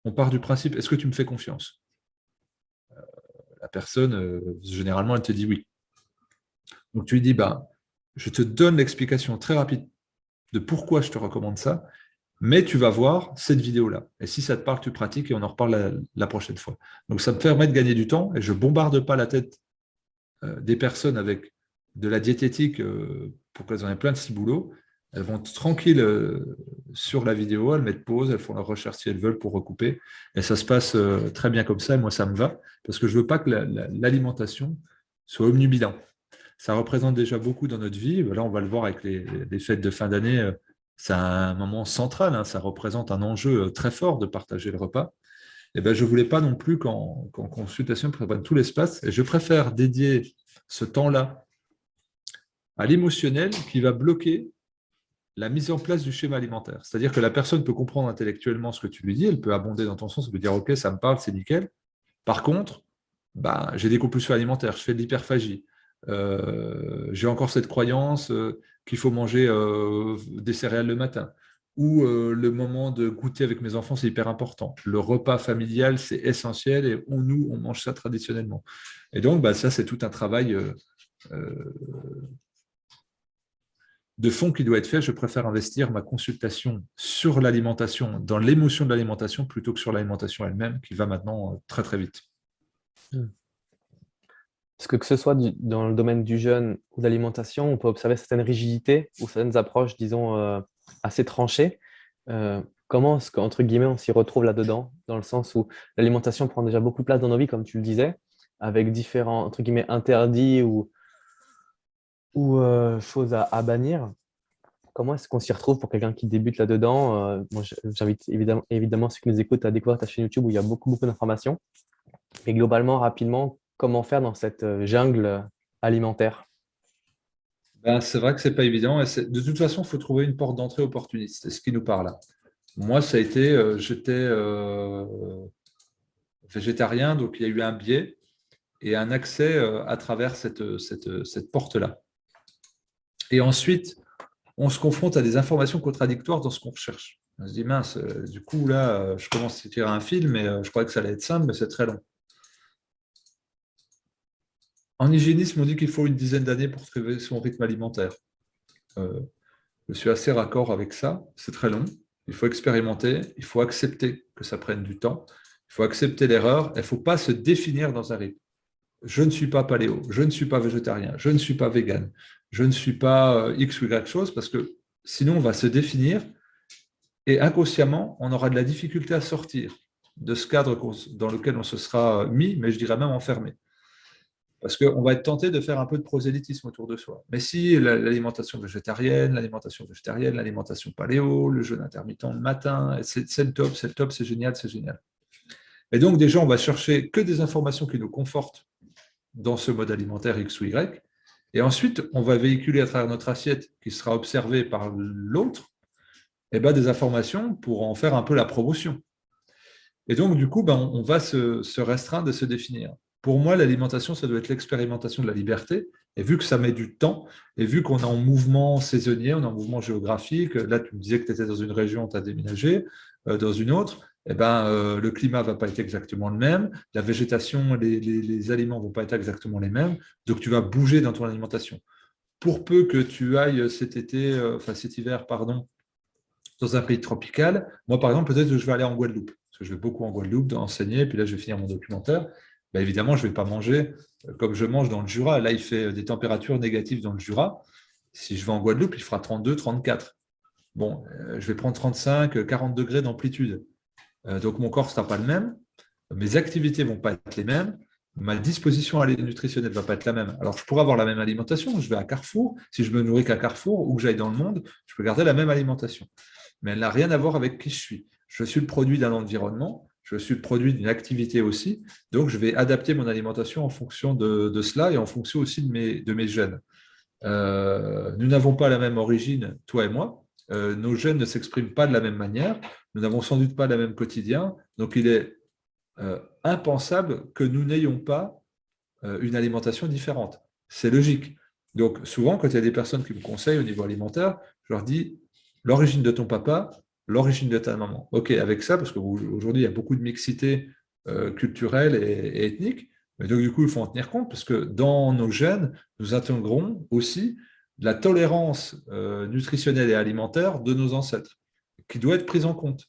Speaker 2: on part du principe, est-ce que tu me fais confiance? La personne, généralement, elle te dit oui. Donc, tu lui dis, je te donne l'explication très rapide de pourquoi je te recommande ça, mais tu vas voir cette vidéo-là. Et si ça te parle, tu pratiques et on en reparle la prochaine fois. Donc, ça me permet de gagner du temps et je ne bombarde pas la tête des personnes avec de la diététique pour qu'elles en aient plein de ciboulots. Elles vont tranquilles sur la vidéo, elles mettent pause, elles font leur recherche si elles veulent pour recouper. Et ça se passe très bien comme ça. Et moi, ça me va parce que je ne veux pas que l'alimentation soit omnubilant. Ça représente déjà beaucoup dans notre vie. Là, on va le voir avec les fêtes de fin d'année. C'est un moment central. Hein. Ça représente un enjeu très fort de partager le repas. Et je ne voulais pas non plus qu'en consultation, prenne tout l'espace. Et je préfère dédier ce temps-là à l'émotionnel qui va bloquer la mise en place du schéma alimentaire. C'est-à-dire que la personne peut comprendre intellectuellement ce que tu lui dis, elle peut abonder dans ton sens, elle peut dire « Ok, ça me parle, c'est nickel ». Par contre, j'ai des compulsions alimentaires, je fais de l'hyperphagie. J'ai encore cette croyance qu'il faut manger des céréales le matin. Ou le moment de goûter avec mes enfants, c'est hyper important. Le repas familial, c'est essentiel et on mange ça traditionnellement. Et donc, ça, c'est tout un travail de fond qui doit être fait. Je préfère investir ma consultation sur l'alimentation, dans l'émotion de l'alimentation, plutôt que sur l'alimentation elle-même, qui va maintenant très, très vite.
Speaker 1: Parce que ce soit dans le domaine du jeûne ou de l'alimentation, on peut observer certaines rigidités ou certaines approches, disons, assez tranchées. Comment est-ce qu'entre guillemets, on s'y retrouve là-dedans, dans le sens où l'alimentation prend déjà beaucoup de place dans nos vies, comme tu le disais, avec différents, entre guillemets, interdits ou choses à bannir. Comment est-ce qu'on s'y retrouve pour quelqu'un qui débute là-dedans? Moi, j'invite évidemment ceux qui nous écoutent à découvrir ta chaîne YouTube où il y a beaucoup, beaucoup d'informations. Mais globalement, rapidement, comment faire dans cette jungle alimentaire?
Speaker 2: C'est vrai que ce n'est pas évident. Et de toute façon, il faut trouver une porte d'entrée opportuniste. C'est ce qui nous parle là. Moi, ça a été, j'étais végétarien, donc il y a eu un biais et un accès à travers cette porte-là. Et ensuite, on se confronte à des informations contradictoires dans ce qu'on recherche. On se dit, mince, du coup, là, je commence à tirer un fil, mais je croyais que ça allait être simple, mais c'est très long. En hygiénisme, on dit qu'il faut une dizaine d'années pour trouver son rythme alimentaire. Je suis assez raccord avec ça. C'est très long. Il faut expérimenter. Il faut accepter que ça prenne du temps. Il faut accepter l'erreur. Il ne faut pas se définir dans un rythme. Je ne suis pas paléo. Je ne suis pas végétarien. Je ne suis pas vegan. Je ne suis pas X ou Y chose parce que sinon, on va se définir et inconsciemment, on aura de la difficulté à sortir de ce cadre dans lequel on se sera mis, mais je dirais même enfermé. Parce qu'on va être tenté de faire un peu de prosélytisme autour de soi. Mais si l'alimentation végétarienne, l'alimentation paléo, le jeûne intermittent le matin, c'est le top, c'est génial, c'est génial. Et donc, déjà, on va chercher que des informations qui nous confortent dans ce mode alimentaire X ou Y. Et ensuite, on va véhiculer à travers notre assiette, qui sera observée par l'autre, des informations pour en faire un peu la promotion. Et donc, du coup, on va se restreindre et se définir. Pour moi, l'alimentation, ça doit être l'expérimentation de la liberté. Et vu que ça met du temps, et vu qu'on est en mouvement saisonnier, on est en mouvement géographique, là, tu me disais que tu étais dans une région, tu as déménagé, dans une autre, le climat ne va pas être exactement le même, la végétation, les aliments ne vont pas être exactement les mêmes, donc tu vas bouger dans ton alimentation. Pour peu que tu ailles cet hiver, dans un pays tropical, moi, par exemple, peut-être que je vais aller en Guadeloupe, parce que je vais beaucoup en Guadeloupe enseigner, puis là, je vais finir mon documentaire. Évidemment, je ne vais pas manger comme je mange dans le Jura. Là, il fait des températures négatives dans le Jura. Si je vais en Guadeloupe, il fera 32, 34. Bon, je vais prendre 35, 40 degrés d'amplitude. Donc, mon corps ne sera pas le même. Mes activités ne vont pas être les mêmes. Ma disposition nutritionnelle ne va pas être la même. Alors, je pourrais avoir la même alimentation. Je vais à Carrefour. Si je me nourris qu'à Carrefour ou que j'aille dans le monde, je peux garder la même alimentation. Mais elle n'a rien à voir avec qui je suis. Je suis le produit d'un environnement. je suis le produit d'une activité aussi, donc je vais adapter mon alimentation en fonction de cela et en fonction aussi de mes gènes. Nous n'avons pas la même origine, toi et moi. Nos gènes ne s'expriment pas de la même manière. Nous n'avons sans doute pas le même quotidien. Donc, il est impensable que nous n'ayons pas une alimentation différente. C'est logique. Donc, souvent, quand il y a des personnes qui me conseillent au niveau alimentaire, je leur dis l'origine de ton papa, l'origine de ta maman. OK, avec ça, parce qu'aujourd'hui, il y a beaucoup de mixité culturelle et ethnique. Mais donc, du coup, il faut en tenir compte, parce que dans nos gènes, nous intégrons aussi la tolérance nutritionnelle et alimentaire de nos ancêtres, qui doit être prise en compte.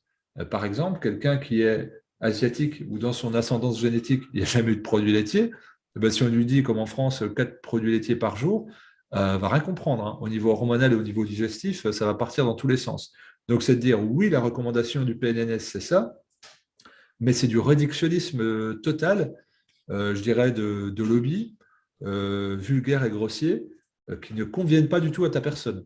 Speaker 2: Par exemple, quelqu'un qui est asiatique ou dans son ascendance génétique, il n'y a jamais eu de produits laitiers, eh ben, si on lui dit, comme en France, 4 produits laitiers par jour, va rien comprendre. Hein. Au niveau hormonal et au niveau digestif, ça va partir dans tous les sens. Donc, c'est de dire, oui, la recommandation du PNNS, c'est ça, mais c'est du réductionnisme total, je dirais, de lobby, vulgaire et grossier, qui ne conviennent pas du tout à ta personne.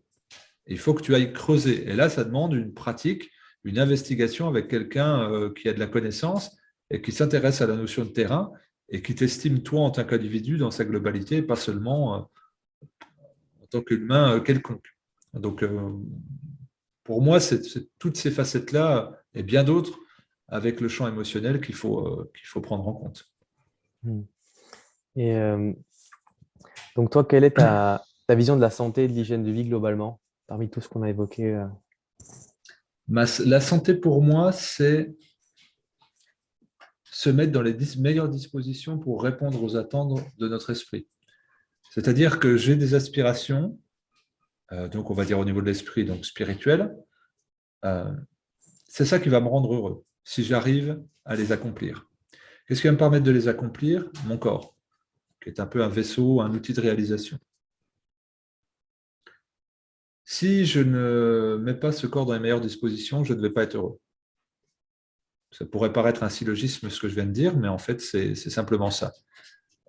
Speaker 2: Il faut que tu ailles creuser. Et là, ça demande une pratique, une investigation avec quelqu'un qui a de la connaissance et qui s'intéresse à la notion de terrain et qui t'estime toi en tant qu'individu dans sa globalité, pas seulement en tant qu'humain quelconque. Donc, pour moi, c'est toutes ces facettes-là et bien d'autres avec le champ émotionnel qu'il faut prendre en compte.
Speaker 1: Hmm. Et donc, toi, quelle est ta vision de la santé et de l'hygiène de vie globalement, parmi tout ce qu'on a évoqué
Speaker 2: La santé, pour moi, c'est se mettre dans les meilleures dispositions pour répondre aux attentes de notre esprit. C'est-à-dire que j'ai des aspirations, donc on va dire au niveau de l'esprit, donc spirituel, c'est ça qui va me rendre heureux, si j'arrive à les accomplir. Qu'est-ce qui va me permettre de les accomplir? Mon corps, qui est un peu un vaisseau, un outil de réalisation. Si je ne mets pas ce corps dans les meilleures dispositions, je ne vais pas être heureux. Ça pourrait paraître un syllogisme ce que je viens de dire, mais en fait, c'est simplement ça.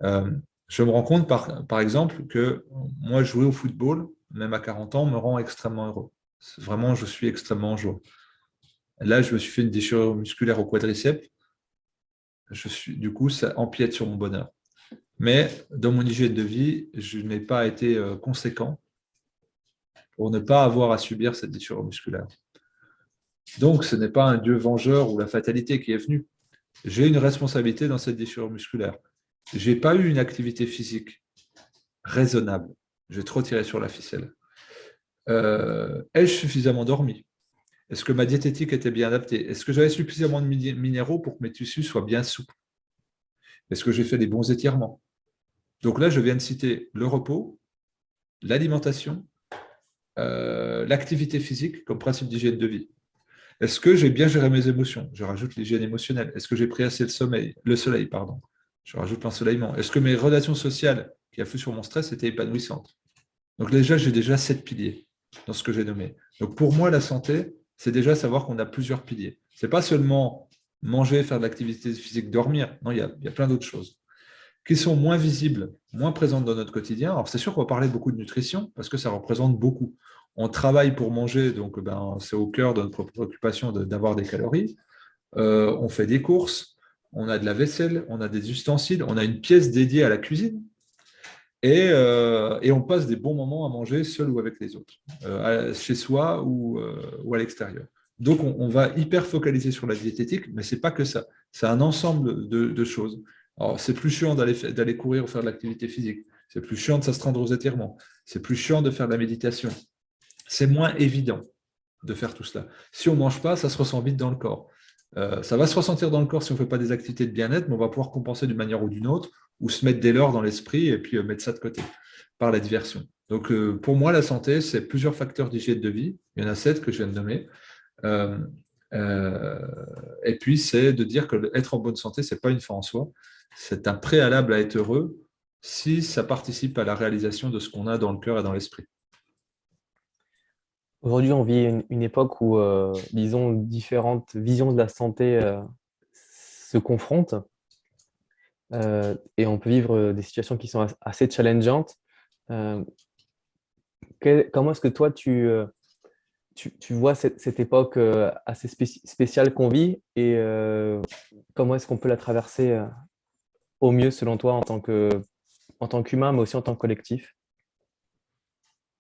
Speaker 2: Je me rends compte, par exemple, que moi, jouer au football, même à 40 ans, me rend extrêmement heureux. Vraiment, je suis extrêmement joyeux. Là, je me suis fait une déchirure musculaire au quadriceps. Du coup, ça empiète sur mon bonheur. Mais dans mon hygiène de vie, je n'ai pas été conséquent pour ne pas avoir à subir cette déchirure musculaire. Donc, ce n'est pas un Dieu vengeur ou la fatalité qui est venue. J'ai une responsabilité dans cette déchirure musculaire. Je n'ai pas eu une activité physique raisonnable. J'ai trop tiré sur la ficelle. Ai-je suffisamment dormi? Est-ce que ma diététique était bien adaptée? Est-ce que j'avais suffisamment de minéraux pour que mes tissus soient bien souples? Est-ce que j'ai fait des bons étirements? Donc là, je viens de citer le repos, l'alimentation, l'activité physique comme principe d'hygiène de vie. Est-ce que j'ai bien géré mes émotions? Je rajoute l'hygiène émotionnelle. Est-ce que j'ai pris assez le soleil, pardon. Je rajoute l'ensoleillement. Est-ce que mes relations sociales qui affluent sur mon stress étaient épanouissantes? Donc déjà, j'ai déjà 7 piliers dans ce que j'ai nommé. Donc pour moi, la santé, c'est déjà savoir qu'on a plusieurs piliers. Ce n'est pas seulement manger, faire de l'activité physique, dormir. Non, il y a plein d'autres choses qui sont moins visibles, moins présentes dans notre quotidien. Alors c'est sûr qu'on va parler beaucoup de nutrition parce que ça représente beaucoup. On travaille pour manger, donc c'est au cœur de notre préoccupation d'avoir des calories. On fait des courses, on a de la vaisselle, on a des ustensiles, on a une pièce dédiée à la cuisine. Et on passe des bons moments à manger seul ou avec les autres, chez soi ou à l'extérieur. Donc, on va hyper focaliser sur la diététique, mais ce n'est pas que ça. C'est un ensemble de choses. Alors, c'est plus chiant d'aller courir ou faire de l'activité physique. C'est plus chiant de s'astreindre aux étirements. C'est plus chiant de faire de la méditation. C'est moins évident de faire tout cela. Si on ne mange pas, ça se ressent vite dans le corps. Ça va se ressentir dans le corps si on ne fait pas des activités de bien-être, mais on va pouvoir compenser d'une manière ou d'une autre, ou se mettre des leurres dans l'esprit et puis mettre ça de côté par la diversion. Donc, pour moi, la santé, c'est plusieurs facteurs d'hygiène de vie. Il y en a 7 que je viens de nommer. Euh, et puis, c'est de dire que être en bonne santé, ce n'est pas une fin en soi. C'est un préalable à être heureux si ça participe à la réalisation de ce qu'on a dans le cœur et dans l'esprit.
Speaker 1: Aujourd'hui, on vit une époque où, disons, différentes visions de la santé se confrontent et on peut vivre des situations qui sont assez challengeantes. Euh, comment est-ce que toi, tu vois cette époque assez spéciale qu'on vit et comment est-ce qu'on peut la traverser au mieux selon toi en tant qu'humain, mais aussi en tant que collectif?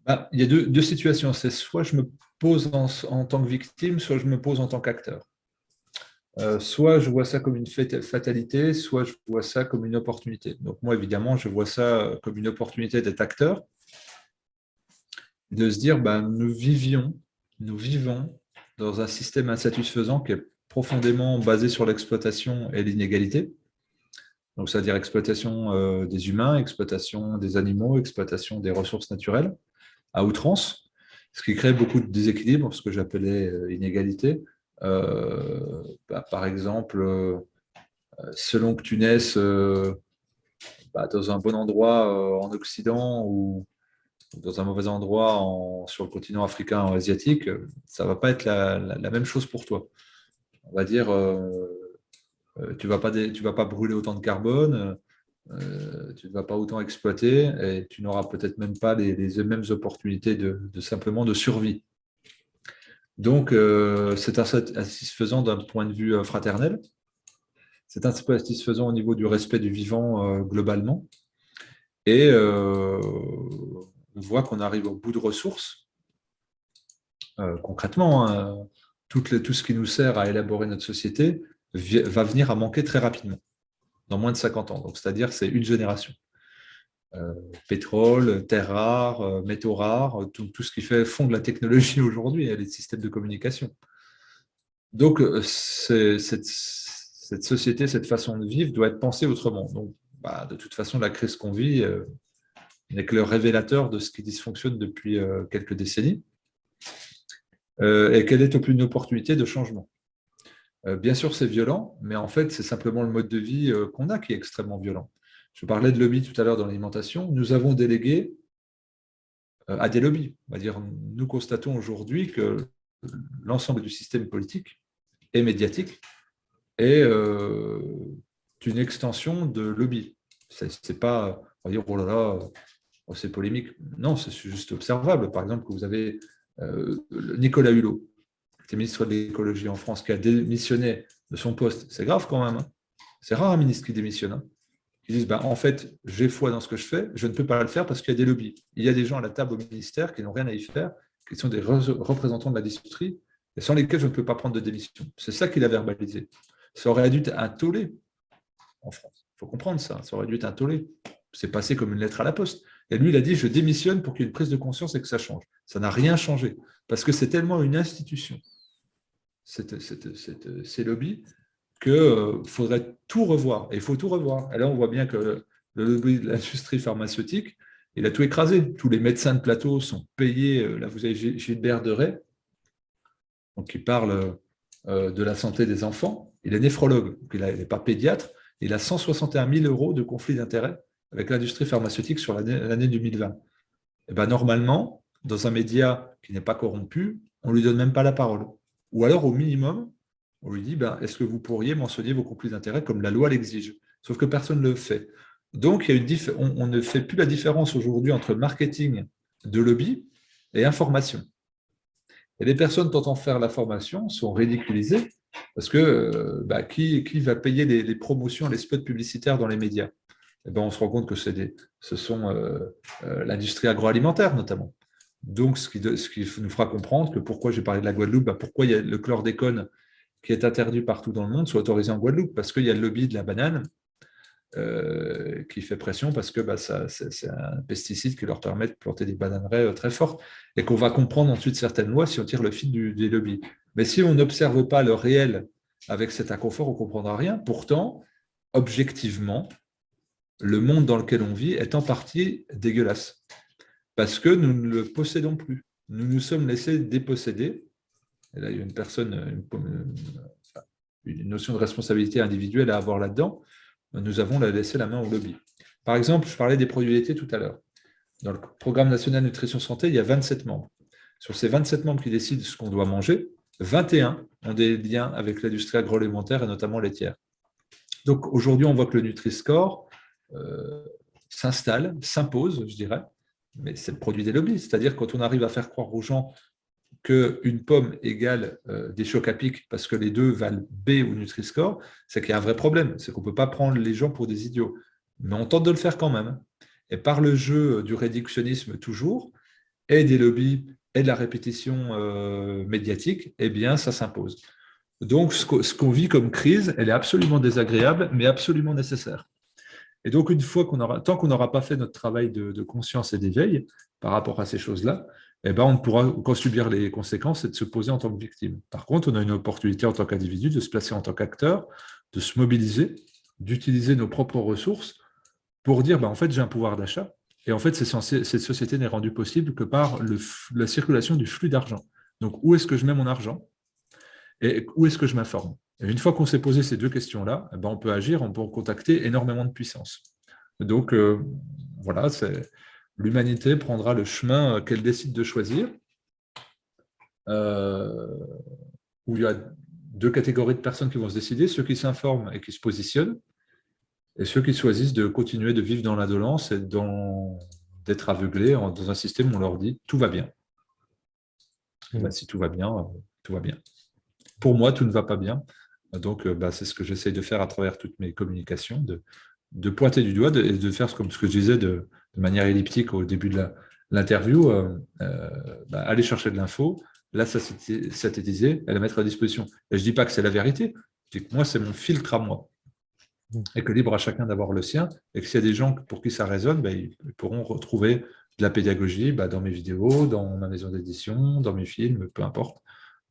Speaker 2: Bah, il y a deux situations. C'est soit je me pose en tant que victime, soit je me pose en tant qu'acteur. Soit je vois ça comme une fatalité, soit je vois ça comme une opportunité. Donc moi, évidemment, je vois ça comme une opportunité d'être acteur, de se dire, bah, nous vivons dans un système insatisfaisant qui est profondément basé sur l'exploitation et l'inégalité. Donc, c'est-à-dire exploitation des humains, exploitation des animaux, exploitation des ressources naturelles à outrance, ce qui crée beaucoup de déséquilibres, ce que j'appelais inégalité. Par exemple, selon que tu naisses dans un bon endroit en Occident ou dans un mauvais endroit sur le continent africain ou asiatique, ça ne va pas être la même chose pour toi. On va dire, tu ne vas pas brûler autant de carbone, tu ne vas pas autant exploiter et tu n'auras peut-être même pas les mêmes opportunités simplement de survie. Donc, c'est insatisfaisant d'un point de vue fraternel. C'est insatisfaisant au niveau du respect du vivant globalement. Et on voit qu'on arrive au bout de ressources. Concrètement, hein, tout ce qui nous sert à élaborer notre société va venir à manquer très rapidement, dans moins de 50 ans. Donc, c'est-à-dire c'est une génération. Pétrole, terres rares, métaux rares, tout ce qui fait fond de la technologie aujourd'hui et les systèmes de communication. Donc, cette société, cette façon de vivre doit être pensée autrement. Donc, de toute façon, la crise qu'on vit n'est que le révélateur de ce qui dysfonctionne depuis quelques décennies et quelle est une opportunité de changement. Bien sûr, c'est violent, mais en fait, c'est simplement le mode de vie qu'on a qui est extrêmement violent. Je parlais de lobby tout à l'heure dans l'alimentation. Nous avons délégué à des lobbies. On va dire, nous constatons aujourd'hui que l'ensemble du système politique et médiatique est une extension de lobby. C'est pas, on va dire, oh là là, c'est polémique. Non, c'est juste observable. Par exemple, que vous avez Nicolas Hulot, qui était ministre de l'écologie en France, qui a démissionné de son poste. C'est grave quand même. Hein. C'est rare un ministre qui démissionne. Hein. Ils disent, en fait, j'ai foi dans ce que je fais, je ne peux pas le faire parce qu'il y a des lobbies. Il y a des gens à la table au ministère qui n'ont rien à y faire, qui sont des représentants de l'industrie, et sans lesquels je ne peux pas prendre de démission. C'est ça qu'il a verbalisé. Ça aurait dû être un tollé en France. Il faut comprendre ça. Ça aurait dû être un tollé. C'est passé comme une lettre à la poste. Et lui, il a dit, je démissionne pour qu'il y ait une prise de conscience et que ça change. Ça n'a rien changé. Parce que c'est tellement une institution, ces lobbies, qu'il faudrait tout revoir. Et il faut tout revoir. Et là, on voit bien que le lobby de l'industrie pharmaceutique, il a tout écrasé. Tous les médecins de plateau sont payés. Là, vous avez Gilbert Deray, donc, qui parle de la santé des enfants. Il est néphrologue, donc il n'est pas pédiatre. Il a 161 000 € de conflit d'intérêts avec l'industrie pharmaceutique sur l'année 2020. Et normalement, dans un média qui n'est pas corrompu, on ne lui donne même pas la parole. Ou alors, au minimum, on lui dit, est-ce que vous pourriez mentionner vos conflits d'intérêts comme la loi l'exige? Sauf que personne ne le fait. Donc, on ne fait plus la différence aujourd'hui entre marketing de lobby et information. Et les personnes tentant faire la formation sont ridiculisées parce que qui va payer les promotions, les spots publicitaires dans les médias? On se rend compte que ce sont l'industrie agroalimentaire notamment. Donc, ce qui nous fera comprendre que pourquoi j'ai parlé de la Guadeloupe, pourquoi il y a le chlordécone qui est interdit partout dans le monde, soit autorisé en Guadeloupe, parce qu'il y a le lobby de la banane qui fait pression, parce que c'est un pesticide qui leur permet de planter des bananeraies très fortes, et qu'on va comprendre ensuite certaines lois si on tire le fil des lobbies. Mais si on n'observe pas le réel avec cet inconfort, on ne comprendra rien. Pourtant, objectivement, le monde dans lequel on vit est en partie dégueulasse, parce que nous ne le possédons plus. Nous nous sommes laissés déposséder. Et là, il y a une notion de responsabilité individuelle à avoir là-dedans. Nous avons laissé la main au lobby. Par exemple, je parlais des produits laitiers tout à l'heure. Dans le programme national nutrition santé, il y a 27 membres. Sur ces 27 membres qui décident ce qu'on doit manger, 21 ont des liens avec l'industrie agroalimentaire et notamment laitière. Donc aujourd'hui, on voit que le Nutri-Score s'installe, s'impose, je dirais, mais c'est le produit des lobbies. C'est-à-dire quand on arrive à faire croire aux gens qu'une pomme égale des chocs à pic parce que les deux valent B ou Nutri-Score, c'est qu'il y a un vrai problème. C'est qu'on ne peut pas prendre les gens pour des idiots. Mais on tente de le faire quand même. Et par le jeu du réductionnisme toujours, et des lobbies, et de la répétition médiatique, eh bien, ça s'impose. Donc, ce qu'on vit comme crise, elle est absolument désagréable, mais absolument nécessaire. Et donc, tant qu'on n'aura pas fait notre travail de conscience et d'éveil par rapport à ces choses-là, eh ben, on ne pourra qu'en subir les conséquences et de se poser en tant que victime. Par contre, on a une opportunité en tant qu'individu de se placer en tant qu'acteur, de se mobiliser, d'utiliser nos propres ressources pour dire, en fait, j'ai un pouvoir d'achat. Et en fait, cette société n'est rendue possible que par la circulation du flux d'argent. Donc, où est-ce que je mets mon argent et où est-ce que je m'informe? Et une fois qu'on s'est posé ces deux questions-là, on peut agir, on peut contacter énormément de puissance. Donc, voilà, l'humanité prendra le chemin qu'elle décide de choisir, où il y a deux catégories de personnes qui vont se décider, ceux qui s'informent et qui se positionnent, et ceux qui choisissent de continuer de vivre dans l'indolence et d'être aveuglés dans un système où on leur dit « tout va bien ». Si tout va bien, tout va bien. Pour moi, tout ne va pas bien. Donc, c'est ce que j'essaye de faire à travers toutes mes communications, de pointer du doigt et de faire comme ce que je disais de manière elliptique au début de l'interview, aller chercher de l'info, la synthétiser et la mettre à disposition. Et je ne dis pas que c'est la vérité, je dis que moi, c'est mon filtre à moi. Et que libre à chacun d'avoir le sien, et que s'il y a des gens pour qui ça résonne, ils pourront retrouver de la pédagogie dans mes vidéos, dans ma maison d'édition, dans mes films, peu importe,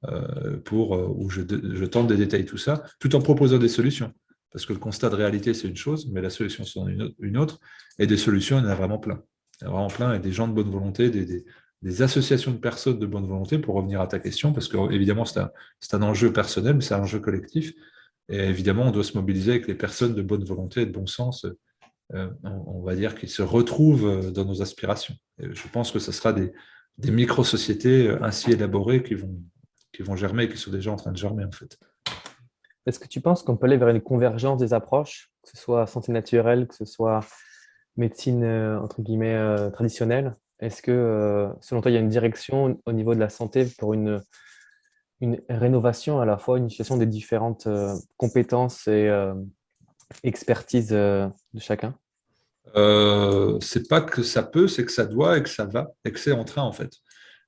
Speaker 2: où je tente de détailler tout ça, tout en proposant des solutions. Parce que le constat de réalité, c'est une chose, mais la solution, c'est une autre. Et des solutions, il y en a vraiment plein. Il y en a vraiment plein, et des gens de bonne volonté, des associations de personnes de bonne volonté, pour revenir à ta question, parce que évidemment, c'est un enjeu personnel, mais c'est un enjeu collectif. Et évidemment, on doit se mobiliser avec les personnes de bonne volonté et de bon sens, on va dire, qui se retrouvent dans nos aspirations. Et je pense que ce sera des micro-sociétés ainsi élaborées qui vont germer et qui sont déjà en train de germer, en fait.
Speaker 1: Est-ce que tu penses qu'on peut aller vers une convergence des approches, que ce soit santé naturelle, que ce soit médecine, entre guillemets, traditionnelle? Est-ce que, selon toi, il y a une direction au niveau de la santé pour une rénovation, à la fois une situation des différentes compétences et expertises de chacun?
Speaker 2: C'est pas que ça peut, c'est que ça doit et que ça va et que c'est en train, en fait.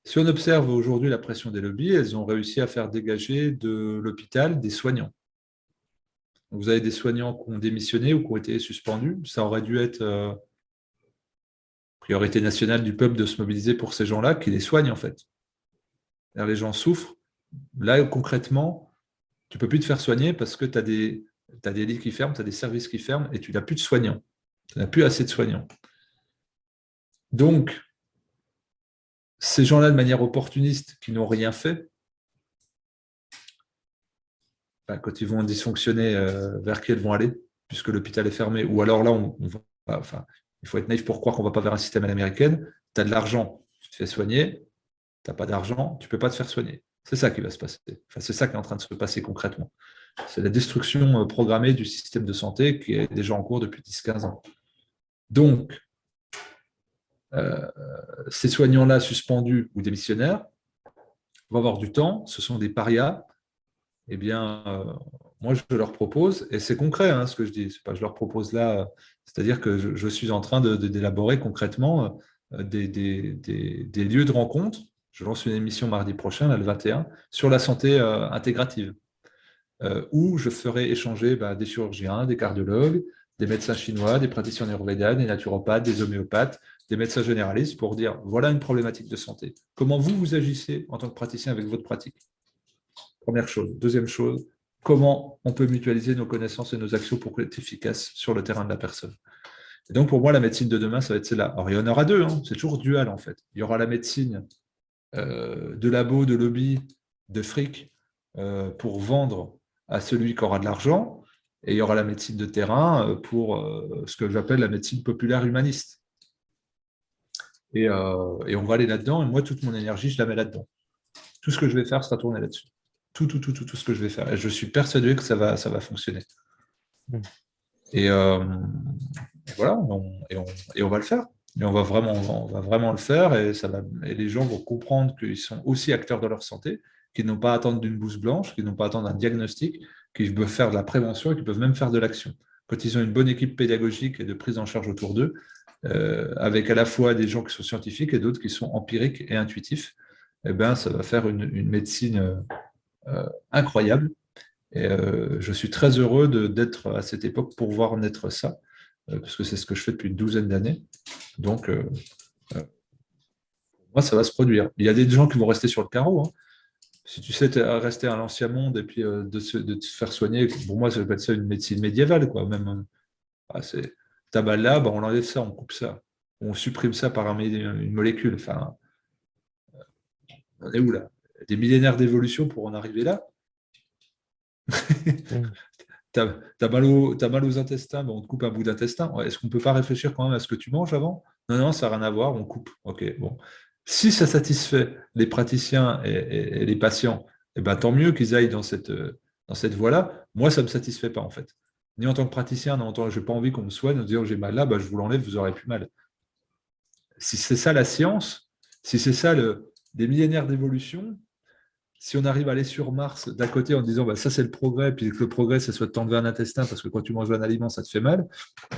Speaker 2: Si on observe aujourd'hui la pression des lobbies, elles ont réussi à faire dégager de l'hôpital des soignants. Vous avez des soignants qui ont démissionné ou qui ont été suspendus. Ça aurait dû être priorité nationale du peuple de se mobiliser pour ces gens-là, qui les soignent, en fait. Les gens souffrent. Là, concrètement, tu ne peux plus te faire soigner parce que tu as des lits qui ferment, tu as des services qui ferment et tu n'as plus de soignants. Tu n'as plus assez de soignants. Donc, ces gens-là, de manière opportuniste, qui n'ont rien fait, quand ils vont dysfonctionner, vers qui elles vont aller, puisque l'hôpital est fermé, ou alors là, il faut être naïf pour croire qu'on ne va pas vers un système à l'américaine. Tu as de l'argent, tu te fais soigner, tu n'as pas d'argent, tu ne peux pas te faire soigner. C'est ça qui va se passer. C'est ça qui est en train de se passer concrètement. C'est la destruction programmée du système de santé qui est déjà en cours depuis 10-15 ans. Donc, ces soignants-là suspendus ou démissionnaires vont avoir du temps, ce sont des parias. Eh bien, moi, je leur propose, et c'est concret ce que je dis, c'est pas je leur propose là, c'est-à-dire que je suis en train d'élaborer concrètement des lieux de rencontre. Je lance une émission mardi prochain, là, le 21, sur la santé intégrative, où je ferai échanger des chirurgiens, des cardiologues, des médecins chinois, des praticiens ayurvédas, des naturopathes, des homéopathes, des médecins généralistes, pour dire voilà une problématique de santé. Comment vous agissez en tant que praticien avec votre pratique? Première chose. Deuxième chose, comment on peut mutualiser nos connaissances et nos actions pour être efficace sur le terrain de la personne. Et donc, pour moi, la médecine de demain, ça va être celle-là. Alors, il y en aura deux, c'est toujours dual, en fait. Il y aura la médecine de labo, de lobby, de fric, pour vendre à celui qui aura de l'argent, et il y aura la médecine de terrain pour ce que j'appelle la médecine populaire humaniste. Et on va aller là-dedans, et moi, toute mon énergie, je la mets là-dedans. Tout ce que je vais faire sera tourné là-dessus. Tout ce que je vais faire. Et je suis persuadé que ça va fonctionner. Et voilà, et on va le faire. Et on va vraiment le faire et les gens vont comprendre qu'ils sont aussi acteurs de leur santé, qu'ils n'ont pas à attendre d'une blouse blanche, qu'ils n'ont pas à attendre un diagnostic, qu'ils peuvent faire de la prévention et qu'ils peuvent même faire de l'action. Quand ils ont une bonne équipe pédagogique et de prise en charge autour d'eux, avec à la fois des gens qui sont scientifiques et d'autres qui sont empiriques et intuitifs, eh ben, ça va faire une médecine incroyable. Et je suis très heureux d'être à cette époque pour voir naître ça, parce que c'est ce que je fais depuis une douzaine d'années. Donc, moi, ça va se produire. Il y a des gens qui vont rester sur le carreau, hein. Si tu sais rester à l'ancien monde et puis de te faire soigner, pour moi, ça être ça une médecine médiévale, quoi. Même, c'est ta balle là, bah, on enlève ça, on coupe ça, on supprime ça par une molécule. Enfin, on est où là? Des millénaires d'évolution pour en arriver là.
Speaker 1: Mm.
Speaker 2: T'as mal aux intestins, ben on te coupe un bout d'intestin. Ouais, est-ce qu'on ne peut pas réfléchir quand même à ce que tu manges avant? Non, non, ça n'a rien à voir, on coupe. Ok, bon. Si ça satisfait les praticiens et les patients, eh ben, tant mieux qu'ils aillent dans cette voie-là. Moi, ça ne me satisfait pas, en fait. Ni en tant que praticien, ni en tant que je n'ai pas envie qu'on me soigne en disant j'ai mal là, ben, je vous l'enlève, vous aurez plus mal. Si c'est ça la science, si c'est ça des millénaires d'évolution, si on arrive à aller sur Mars d'un côté en disant bah, ça c'est le progrès, puis que le progrès c'est soit de t'enlever un intestin parce que quand tu manges un aliment ça te fait mal,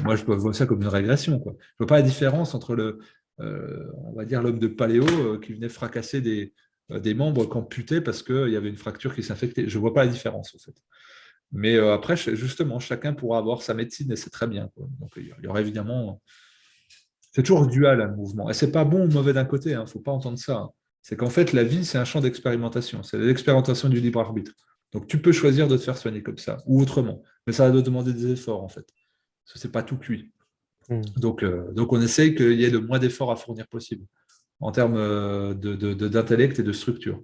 Speaker 2: moi je vois ça comme une régression, quoi. Je ne vois pas la différence entre on va dire l'homme de paléo qui venait fracasser des membres qu'amputés parce qu'il y avait une fracture qui s'infectait. Je ne vois pas la différence en fait. Mais après, justement, chacun pourra avoir sa médecine et c'est très bien, quoi. Donc il y aura évidemment. C'est toujours dual, un mouvement. Et c'est pas bon ou mauvais d'un côté, il ne faut pas entendre ça, hein. C'est qu'en fait, la vie, c'est un champ d'expérimentation. C'est l'expérimentation du libre arbitre. Donc, tu peux choisir de te faire soigner comme ça ou autrement. Mais ça va te demander des efforts, en fait. Parce que ce n'est pas tout cuit.
Speaker 1: Mm.
Speaker 2: Donc, on essaye qu'il y ait le moins d'efforts à fournir possible en termes d'intellect et de structure.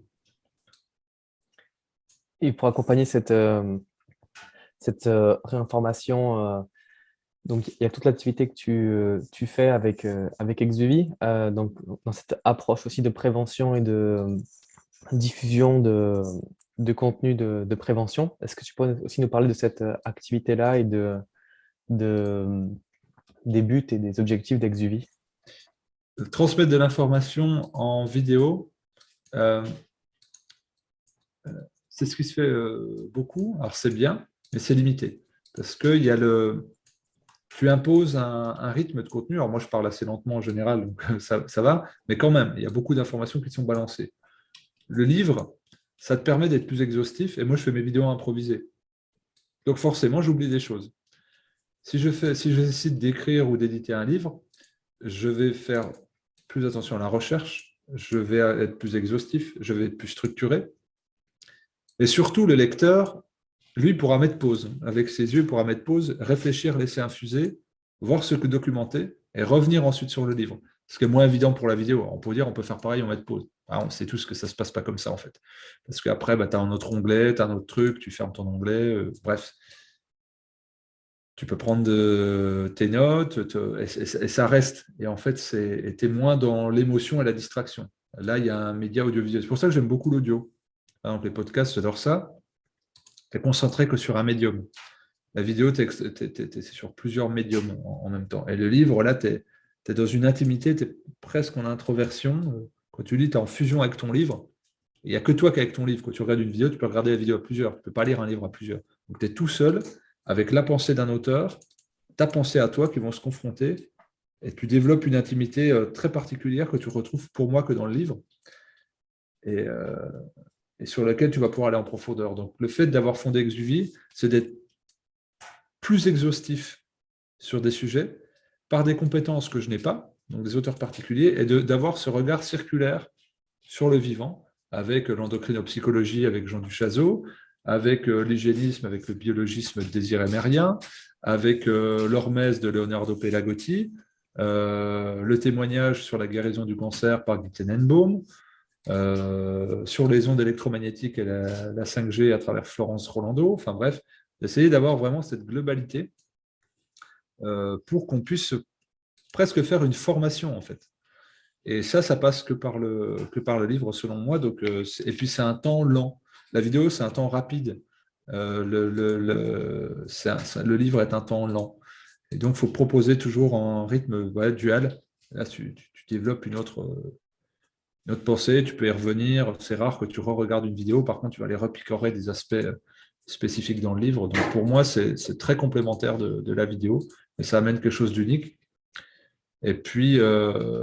Speaker 1: Et pour accompagner cette réinformation, donc il y a toute l'activité que tu fais avec Exuvie, donc dans cette approche aussi de prévention et de diffusion de contenu de prévention. Est-ce que tu peux aussi nous parler de cette activité-là et de, des buts et des objectifs d'Exuvie?
Speaker 2: Transmettre de l'information en vidéo, euh, c'est ce qui se fait beaucoup. Alors, c'est bien, mais c'est limité. Parce qu'il y a tu imposes un rythme de contenu. Alors moi, je parle assez lentement en général, donc ça va, mais quand même, il y a beaucoup d'informations qui sont balancées. Le livre, ça te permet d'être plus exhaustif, et moi, je fais mes vidéos improvisées. Donc forcément, j'oublie des choses. Si je décide d'écrire ou d'éditer un livre, je vais faire plus attention à la recherche, je vais être plus exhaustif, je vais être plus structuré. Et surtout, le lecteur, lui, pourra mettre pause. Avec ses yeux, il pourra mettre pause, réfléchir, laisser infuser, voir ce que documenter et revenir ensuite sur le livre. Ce qui est moins évident pour la vidéo. On peut dire, on peut faire pareil, on met pause. Ah, on sait tous que ça ne se passe pas comme ça, en fait. Parce qu'après, bah, tu as un autre onglet, tu as un autre truc, tu fermes ton onglet. Bref, tu peux prendre tes notes et ça reste. Et en fait, tu es moins dans l'émotion et la distraction. Là, il y a un média audiovisuel. C'est pour ça que j'aime beaucoup l'audio. Par exemple, les podcasts, j'adore ça. Tu es concentré que sur un médium. La vidéo, c'est sur plusieurs médiums en même temps. Et le livre, là, tu es dans une intimité, tu es presque en introversion. Quand tu lis, tu es en fusion avec ton livre. Il n'y a que toi qui es avec ton livre. Quand tu regardes une vidéo, tu peux regarder la vidéo à plusieurs. Tu ne peux pas lire un livre à plusieurs. Donc, tu es tout seul avec la pensée d'un auteur, ta pensée à toi qui vont se confronter. Et tu développes une intimité très particulière que tu retrouves pour moi que dans le livre. Et, et sur laquelle tu vas pouvoir aller en profondeur. Donc, le fait d'avoir fondé Exuvie, c'est d'être plus exhaustif sur des sujets par des compétences que je n'ai pas, donc des auteurs particuliers, et d'avoir ce regard circulaire sur le vivant, avec l'endocrinopsychologie avec Jean Duchazot, avec l'hygiénisme, avec le biologisme de Désiré Mérien, avec l'hormèse de Leonardo Pelagotti, le témoignage sur la guérison du cancer par Guy Tenenbaum, sur les ondes électromagnétiques et la 5G à travers Florence Rolando, enfin bref, d'essayer d'avoir vraiment cette globalité pour qu'on puisse presque faire une formation en fait. Et ça passe que par le livre selon moi. Donc, et puis c'est un temps lent. La vidéo, c'est un temps rapide. Le livre est un temps lent. Et donc, il faut proposer toujours en rythme dual Là, tu développes une autre pensée, tu peux y revenir. C'est rare que tu re-regardes une vidéo. Par contre, tu vas aller repicorer des aspects spécifiques dans le livre. Donc, pour moi, c'est très complémentaire de la vidéo, et ça amène quelque chose d'unique. Et puis, une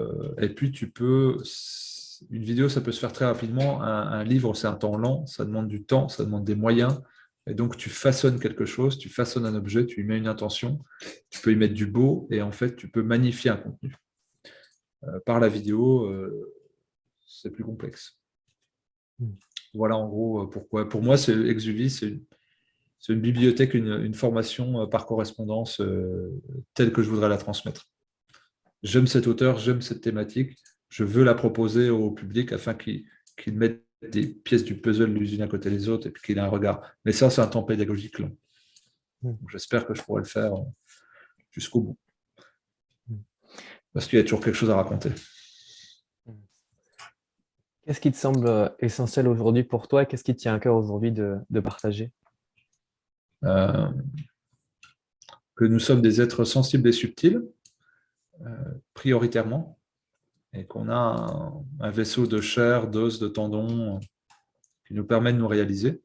Speaker 2: vidéo, ça peut se faire très rapidement. Un livre, c'est un temps lent, ça demande du temps, ça demande des moyens. Et donc, tu façonnes quelque chose, tu façonnes un objet, tu y mets une intention, tu peux y mettre du beau, et en fait, tu peux magnifier un contenu. Par la vidéo, c'est plus complexe.
Speaker 1: Mm.
Speaker 2: Voilà en gros pourquoi. Pour moi, Exuvie, c'est une bibliothèque, une formation par correspondance telle que je voudrais la transmettre. J'aime cet auteur, j'aime cette thématique, je veux la proposer au public afin qu'il mette des pièces du puzzle les unes à côté des autres et qu'il ait un regard. Mais ça, c'est un temps pédagogique long.
Speaker 1: Mm.
Speaker 2: J'espère que je pourrai le faire jusqu'au bout.
Speaker 1: Mm.
Speaker 2: Parce qu'il y a toujours quelque chose à raconter.
Speaker 1: Qu'est-ce qui te semble essentiel aujourd'hui pour toi et qu'est-ce qui te tient à cœur aujourd'hui de partager?
Speaker 2: Euh, que nous sommes des êtres sensibles et subtils, prioritairement, et qu'on a un vaisseau de chair, d'os, de tendons qui nous permet de nous réaliser.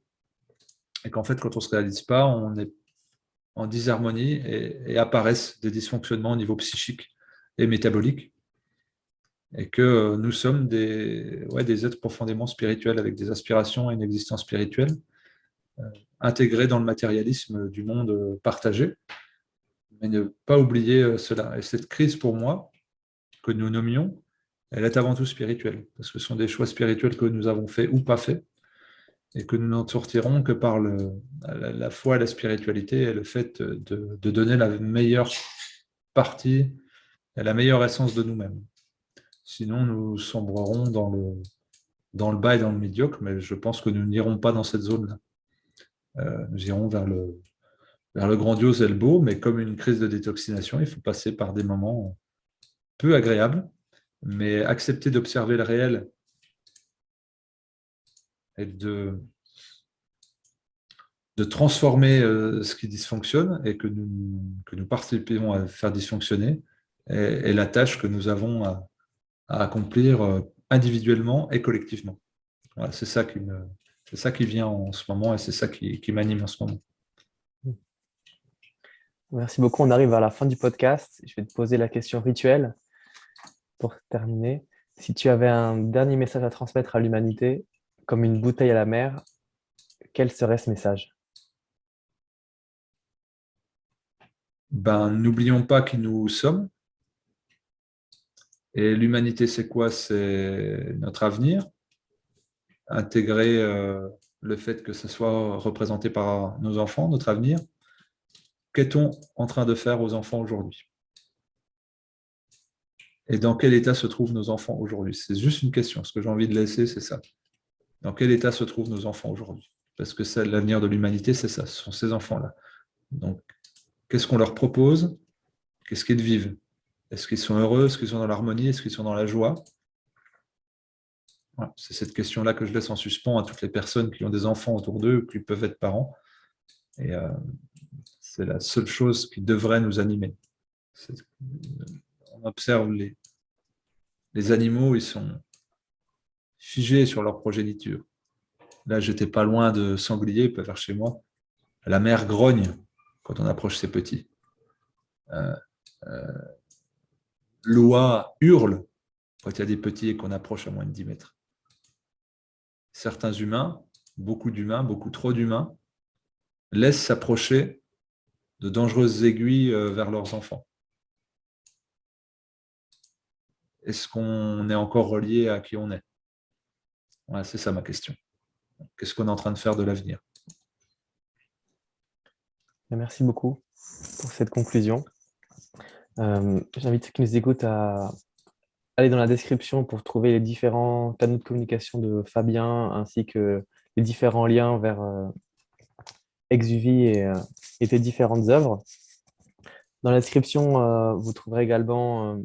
Speaker 2: Et qu'en fait, quand on ne se réalise pas, on est en disharmonie et apparaissent des dysfonctionnements au niveau psychique et métabolique. Et que nous sommes des êtres profondément spirituels avec des aspirations et une existence spirituelle, intégrés dans le matérialisme du monde partagé, mais ne pas oublier cela. Et cette crise, pour moi, que nous nommions, elle est avant tout spirituelle, parce que ce sont des choix spirituels que nous avons faits ou pas faits, et que nous n'en sortirons que par la foi et la spiritualité et le fait de donner la meilleure partie et la meilleure essence de nous-mêmes. Sinon, nous sombrerons dans le bas et dans le médiocre, mais je pense que nous n'irons pas dans cette zone-là. Nous irons vers le grandiose et le beau, mais comme une crise de détoxination, il faut passer par des moments peu agréables, mais accepter d'observer le réel et de transformer ce qui dysfonctionne et que nous participons à faire dysfonctionner est la tâche que nous avons à accomplir individuellement et collectivement. Voilà, c'est ça qui vient en ce moment et c'est ça qui m'anime en ce moment.
Speaker 1: Merci beaucoup. On arrive à la fin du podcast. Je vais te poser la question rituelle pour terminer. Si tu avais un dernier message à transmettre à l'humanité, comme une bouteille à la mer, quel serait ce message?
Speaker 2: N'oublions pas qui nous sommes. Et l'humanité, c'est quoi? C'est notre avenir. Intégrer le fait que ce soit représenté par nos enfants, notre avenir. Qu'est-on en train de faire aux enfants aujourd'hui? Et dans quel état se trouvent nos enfants aujourd'hui? C'est juste une question. Ce que j'ai envie de laisser, c'est ça. Dans quel état se trouvent nos enfants aujourd'hui? Parce que l'avenir de l'humanité, c'est ça. Ce sont ces enfants-là. Donc, qu'est-ce qu'on leur propose? Qu'est-ce qu'ils vivent? Est-ce qu'ils sont heureux? Est-ce qu'ils sont dans l'harmonie? Est-ce qu'ils sont dans la joie? Voilà. C'est cette question-là que je laisse en suspens à toutes les personnes qui ont des enfants autour d'eux ou qui peuvent être parents. Et c'est la seule chose qui devrait nous animer. On observe les animaux, ils sont figés sur leur progéniture. Là, j'étais pas loin de sangliers, pas vers chez moi. La mère grogne quand on approche ses petits. L'oie hurle quand il y a des petits et qu'on approche à moins de 10 mètres. Certains humains, beaucoup trop d'humains, laissent s'approcher de dangereuses aiguilles vers leurs enfants. Est-ce qu'on est encore relié à qui on est? Ouais, c'est ça ma question. Qu'est-ce qu'on est en train de faire de l'avenir?
Speaker 1: Merci beaucoup pour cette conclusion. J'invite ceux qui nous écoutent à aller dans la description pour trouver les différents canaux de communication de Fabien ainsi que les différents liens vers Exuvie et tes différentes œuvres. Dans la description, vous trouverez également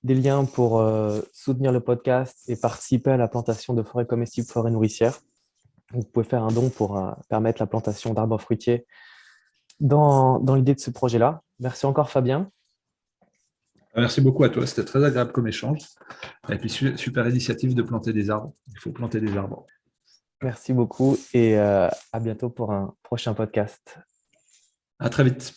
Speaker 1: des liens pour soutenir le podcast et participer à la plantation de forêts comestibles, forêts nourricières. Vous pouvez faire un don pour permettre la plantation d'arbres fruitiers dans l'idée de ce projet-là. Merci encore, Fabien.
Speaker 2: Merci beaucoup à toi, c'était très agréable comme échange. Et puis, super initiative de planter des arbres. Il faut planter des arbres.
Speaker 1: Merci beaucoup et à bientôt pour un prochain podcast.
Speaker 2: À très vite.